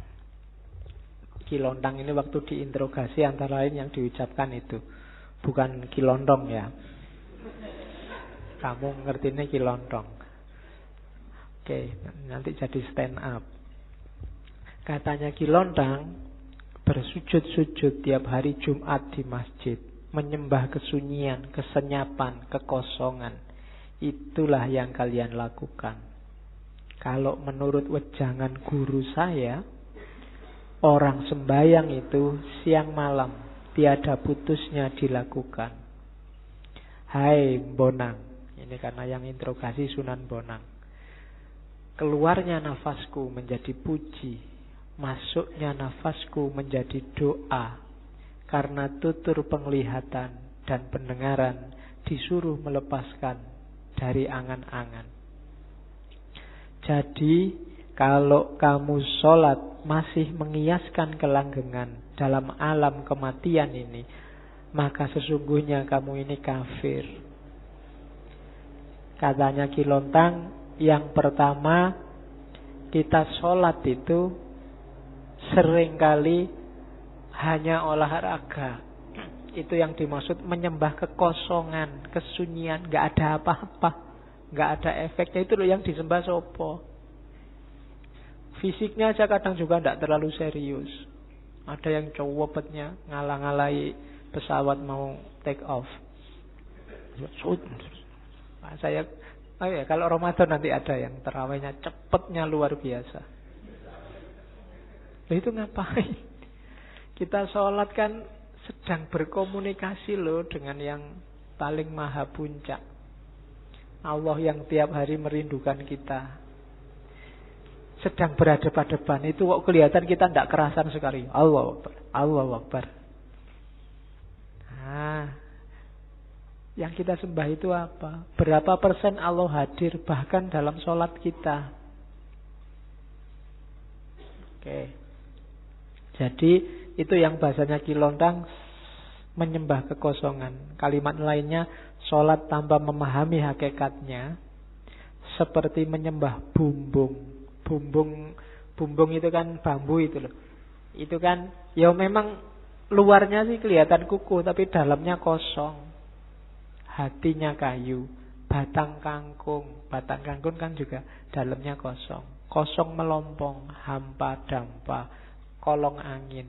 Kilontang ini waktu diinterogasi antara lain yang diucapkan itu, bukan Kilondong ya. Kamu ngerti ini Kilontong. Oke, nanti jadi stand up. Katanya Kilontang bersujud-sujud tiap hari Jumat di masjid, menyembah kesunyian, kesenyapan, kekosongan. Itulah yang kalian lakukan. Kalau menurut wejangan guru saya, orang sembahyang itu siang malam, tiada putusnya dilakukan. Hai Bonang, ini karena yang interogasi Sunan Bonang. Keluarnya nafasku menjadi puji, masuknya nafasku menjadi doa. Karena tutur penglihatan dan pendengaran disuruh melepaskan dari angan-angan. Jadi kalau kamu sholat masih mengiaskan kelanggengan dalam alam kematian ini, maka sesungguhnya kamu ini kafir. Katanya Ki Lontang, yang pertama kita sholat itu seringkali hanya olahraga. Itu yang dimaksud menyembah kekosongan, kesunyian, gak ada apa-apa, gak ada efeknya. Itu loh yang disembah sopo. Fisiknya aja kadang juga tidak terlalu serius. Ada yang cowopetnya ngalah-ngalahi pesawat mau take off. Saya, kalau Ramadan nanti ada yang terawihnya cepetnya luar biasa. Itu ngapain? Kita sholat kan sedang berkomunikasi loh dengan yang paling maha puncak. Allah yang tiap hari merindukan kita. Sedang berhadapan-hadapan itu kok kelihatan kita tidak kerasan sekali. Allahu Akbar, Allahu Akbar. Nah, yang kita sembah itu apa? Berapa persen Allah hadir bahkan dalam sholat kita? Oke. Jadi itu yang bahasanya Ki Lontang, menyembah kekosongan. Kalimat lainnya, sholat tanpa memahami hakikatnya seperti menyembah bumbung. Bumbung itu kan bambu itu loh. Itu kan ya memang luarnya sih kelihatan kukuh, tapi dalamnya kosong. Hatinya kayu. Batang kangkung kan juga dalamnya kosong. Kosong melompong, hampa dampa, kolong angin.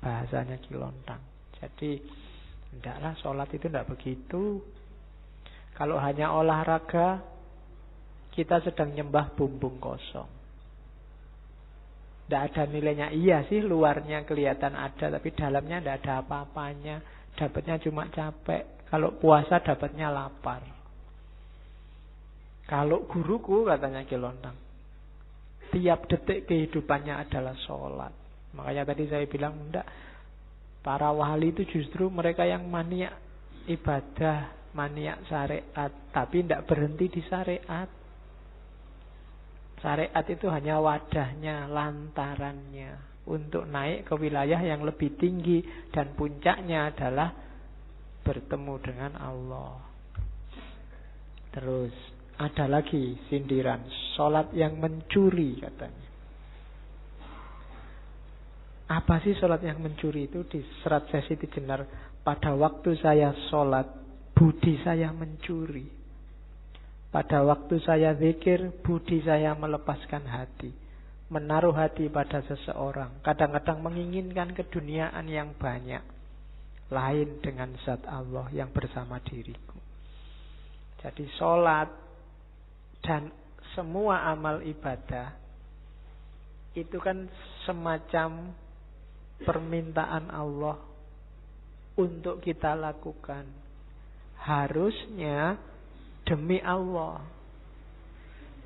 Bahasanya Ki Lontang. Jadi tidaklah sholat itu tidak begitu. Kalau hanya olahraga, kita sedang nyembah bumbung kosong. Tidak ada nilainya. Iya sih luarnya kelihatan ada, tapi dalamnya tidak ada apa-apanya. Dapatnya cuma capek. Kalau puasa dapatnya lapar. Kalau guruku, katanya Ki Lontang, tiap detik kehidupannya adalah sholat. Makanya tadi saya bilang enggak, para wali itu justru mereka yang maniak ibadah, maniak syariat, tapi tidak berhenti di syariat. Syariat itu hanya wadahnya, lantarannya untuk naik ke wilayah yang lebih tinggi, dan puncaknya adalah bertemu dengan Allah. Terus ada lagi sindiran, sholat yang mencuri katanya. Apa sih sholat yang mencuri itu? Di serat Sesi Jenar, pada waktu saya sholat, budi saya mencuri. Pada waktu saya zikir, budi saya melepaskan hati. Menaruh hati pada seseorang. Kadang-kadang menginginkan keduniaan yang banyak. Lain dengan zat Allah yang bersama diriku. Jadi sholat dan semua amal ibadah itu kan semacam permintaan Allah untuk kita lakukan. Harusnya demi Allah.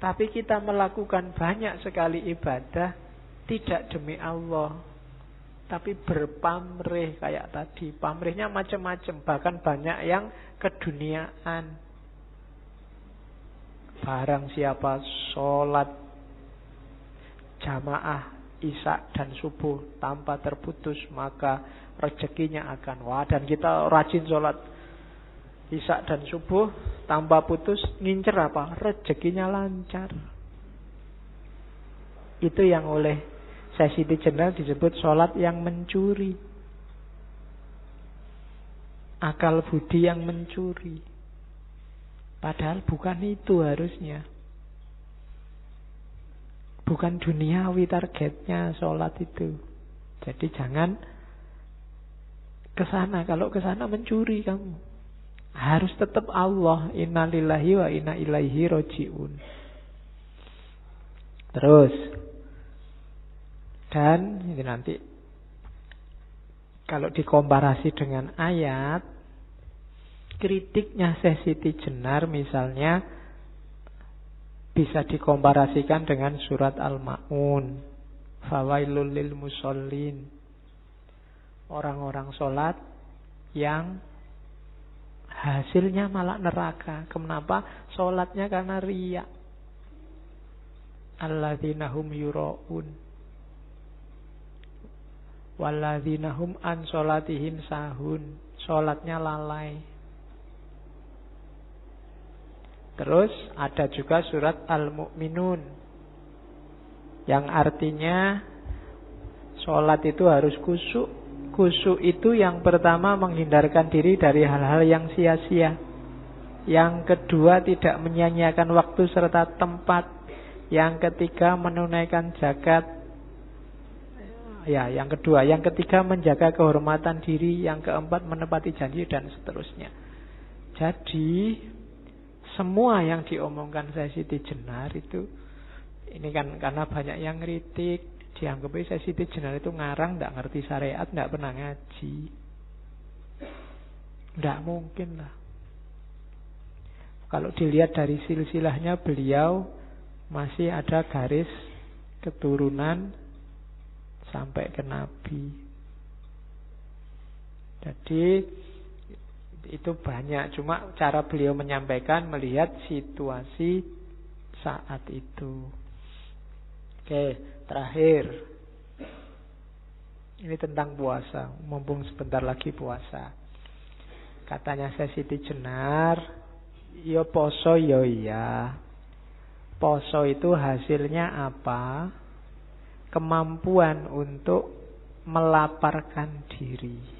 Tapi kita melakukan banyak sekali ibadah tidak demi Allah, tapi berpamrih kayak tadi. Pamrihnya macam-macam, bahkan banyak yang keduniaan. Barang siapa sholat jamaah Isya dan subuh tanpa terputus, maka rezekinya akan dan kita rajin sholat Isya dan subuh tanpa putus, ngincer apa? Rezekinya lancar. Itu yang oleh Sesi Jenar disebut sholat yang mencuri. Akal budi yang mencuri. Padahal bukan itu harusnya. Bukan duniawi targetnya sholat itu. Jadi jangan kesana. Kalau kesana mencuri kamu. Harus tetap Allah. Innalillahi wa inna ilaihi roji'un. Terus. Dan ini nanti kalau dikomparasi dengan ayat, kritiknya Syekh Siti Jenar misalnya bisa dikomparasikan dengan surat Al-Ma'un. Fawailul lil musallin. Orang-orang sholat yang hasilnya malah neraka. Kenapa? Sholatnya karena riya. Alladzina hum yura'un walladzina hum an sholatihim sahun. Sholatnya lalai. Terus ada juga surat Al-Mu'minun yang artinya sholat itu harus khusyuk. Khusyuk itu yang pertama menghindarkan diri dari hal-hal yang sia-sia. Yang kedua tidak menyia-nyiakan waktu serta tempat. Yang ketiga menunaikan zakat. Ya, yang kedua. Yang ketiga menjaga kehormatan diri. Yang keempat menepati janji dan seterusnya. Jadi semua yang diomongkan Syekh Siti Jenar itu, ini kan karena banyak yang kritik, dianggapnya Syekh Siti Jenar itu ngarang, tidak ngerti syariat, tidak pernah ngaji. Tidak mungkin lah. Kalau dilihat dari silsilahnya beliau masih ada garis keturunan sampai ke Nabi. Jadi itu banyak. Cuma cara beliau menyampaikan melihat situasi saat itu. Oke, terakhir. Ini tentang puasa. Mumpung sebentar lagi puasa. Katanya Syekh Siti Jenar, yo poso yo iya. Poso itu hasilnya apa? Kemampuan untuk melaparkan diri.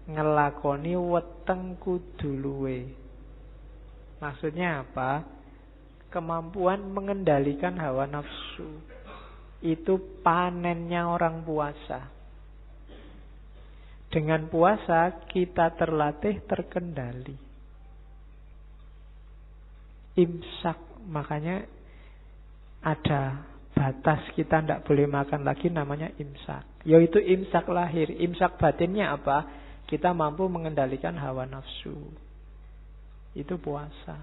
Ngelakoni weteng kudu luwe. Maksudnya apa? Kemampuan mengendalikan hawa nafsu. Itu panennya orang puasa. Dengan puasa kita terlatih terkendali. Imsak, makanya ada batas, kita tidak boleh makan lagi, namanya imsak. Yaitu imsak lahir. Imsak batinnya apa? Kita mampu mengendalikan hawa nafsu. Itu puasa.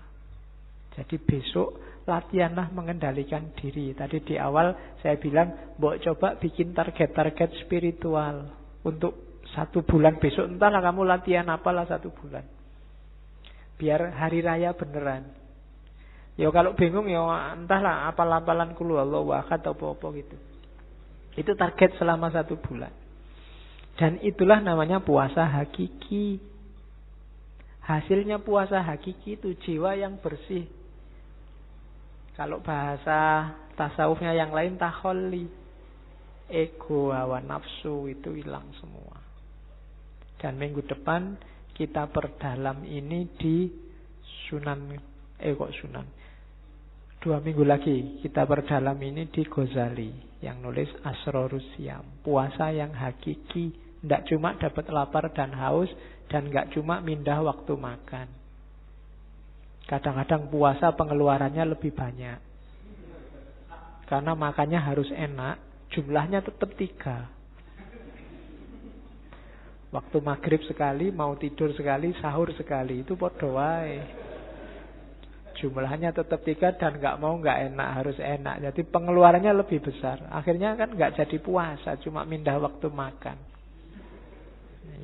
Jadi besok latihanlah mengendalikan diri. Tadi di awal saya bilang, mbok coba bikin target-target spiritual untuk 1 bulan besok. Entahlah kamu latihan apalah 1 bulan. Biar hari raya beneran. Ya kalau bingung ya entahlah apal-apalan kulu Allah wahad atau apa-apa gitu. Itu target selama 1 bulan. Dan itulah namanya puasa hakiki. Hasilnya puasa hakiki itu jiwa yang bersih. Kalau bahasa tasawufnya yang lain takholli. Ego, hawa nafsu itu hilang semua. Dan minggu depan kita perdalam ini di Sunan 2 minggu lagi kita perdalam ini di Ghazali yang nulis Asrorus Syam. Puasa yang hakiki, tidak cuma dapat lapar dan haus, dan nggak cuma mindah waktu makan. Kadang-kadang puasa pengeluarannya lebih banyak. Karena makannya harus enak, jumlahnya tetap 3. Waktu maghrib sekali, mau tidur sekali, sahur sekali, itu podo wae. Jumlahnya tetap 3 dan nggak enak, harus enak. Jadi pengeluarannya lebih besar. Akhirnya kan nggak jadi puasa, cuma mindah waktu makan.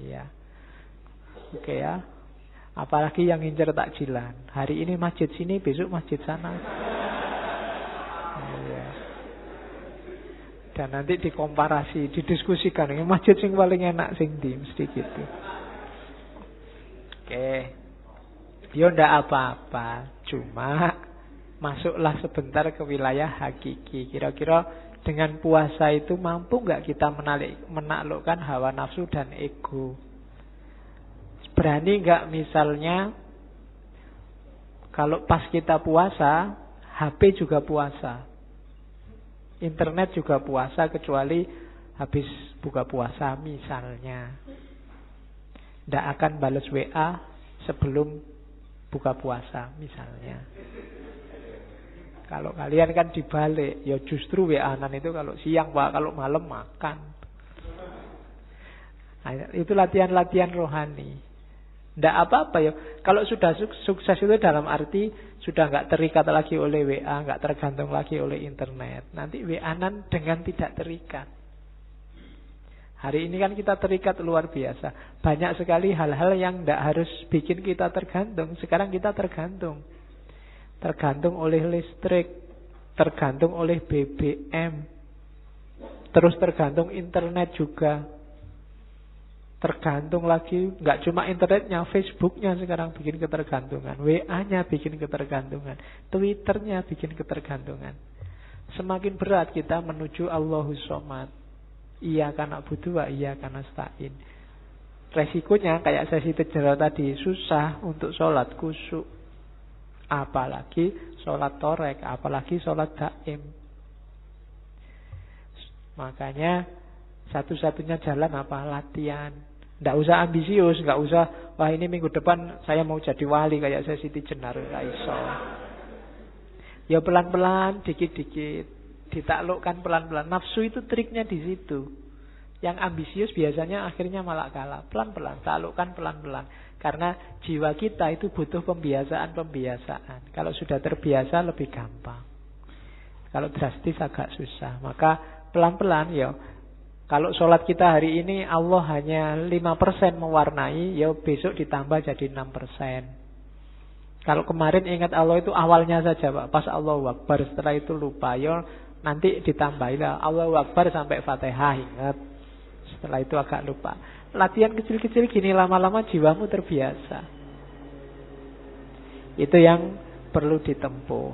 Iya. Oke ya. Apalagi yang ngincer takjilan. Hari ini masjid sini, besok masjid sana. Iya. Dan nanti dikomparasi, didiskusikan. Ini masjid sing paling enak sing di, mesti gitu. Oke. Ya ndak apa-apa. Cuma masuklah sebentar ke wilayah hakiki. Kira-kira dengan puasa itu mampu nggak kita menaklukkan hawa nafsu dan ego? Berani nggak misalnya kalau pas kita puasa, HP juga puasa, internet juga puasa, kecuali habis buka puasa misalnya. Nggak akan balas WA, sebelum buka puasa misalnya. Kalau kalian kan dibalik, ya justru WA-an itu kalau siang Pak, kalau malam makan. Nah, itu latihan-latihan rohani. Tidak apa-apa ya. Kalau sudah sukses itu dalam arti sudah nggak terikat lagi oleh WA, nggak tergantung lagi oleh internet. Nanti WA-an dengan tidak terikat. Hari ini kan kita terikat luar biasa. Banyak sekali hal-hal yang tidak harus bikin kita tergantung. Sekarang kita tergantung. Tergantung oleh listrik, tergantung oleh BBM, terus tergantung internet juga. Tergantung lagi, nggak cuma internetnya, Facebooknya sekarang bikin ketergantungan, WA-nya bikin ketergantungan, Twitternya bikin ketergantungan. Semakin berat kita menuju Allahus Shomad. Iyyaka na'budu wa iyyaka nasta'in. Resikonya kayak saya cerita tadi, susah untuk sholat khusyuk. Apalagi sholat torek, apalagi sholat daim. Makanya satu-satunya jalan apa? Latihan. Tidak usah ambisius, nggak usah, wah ini minggu depan saya mau jadi wali kayak saya Siti Jenar, nggak iso. Ya pelan-pelan, dikit-dikit, ditaklukkan pelan-pelan. Nafsu itu triknya di situ. Yang ambisius biasanya akhirnya malah kalah. Pelan-pelan, taklukkan pelan-pelan. Karena jiwa kita itu butuh pembiasaan. Kalau sudah terbiasa lebih gampang. Kalau drastis agak susah. Maka pelan-pelan ya. Kalau sholat kita hari ini Allah hanya 5% mewarnai, ya besok ditambah jadi 6%. Kalau kemarin ingat Allah itu awalnya saja Pak. Pas Allahu Akbar, setelah itu lupa. Ya nanti ditambahilah Allahu Akbar sampai Fatihah, ingat. Setelah itu agak lupa. Latihan kecil-kecil gini lama-lama jiwamu terbiasa. Itu yang perlu ditempuh.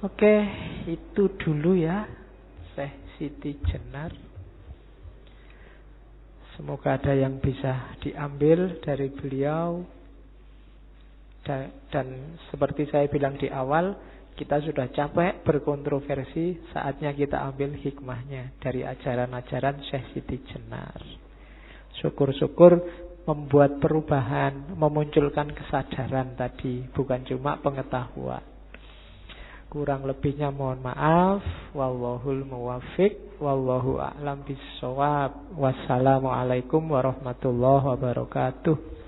Oke, itu dulu ya Syekh Siti Jenar. Semoga ada yang bisa diambil dari beliau. Dan seperti saya bilang di awal, kita sudah capek berkontroversi, saatnya kita ambil hikmahnya dari ajaran-ajaran Syekh Siti Jenar. Syukur-syukur membuat perubahan, memunculkan kesadaran tadi, bukan cuma pengetahuan. Kurang lebihnya mohon maaf. Wallahul muwaffiq, wallahu a'lam bissawab. Wassalamualaikum warahmatullahi wabarakatuh.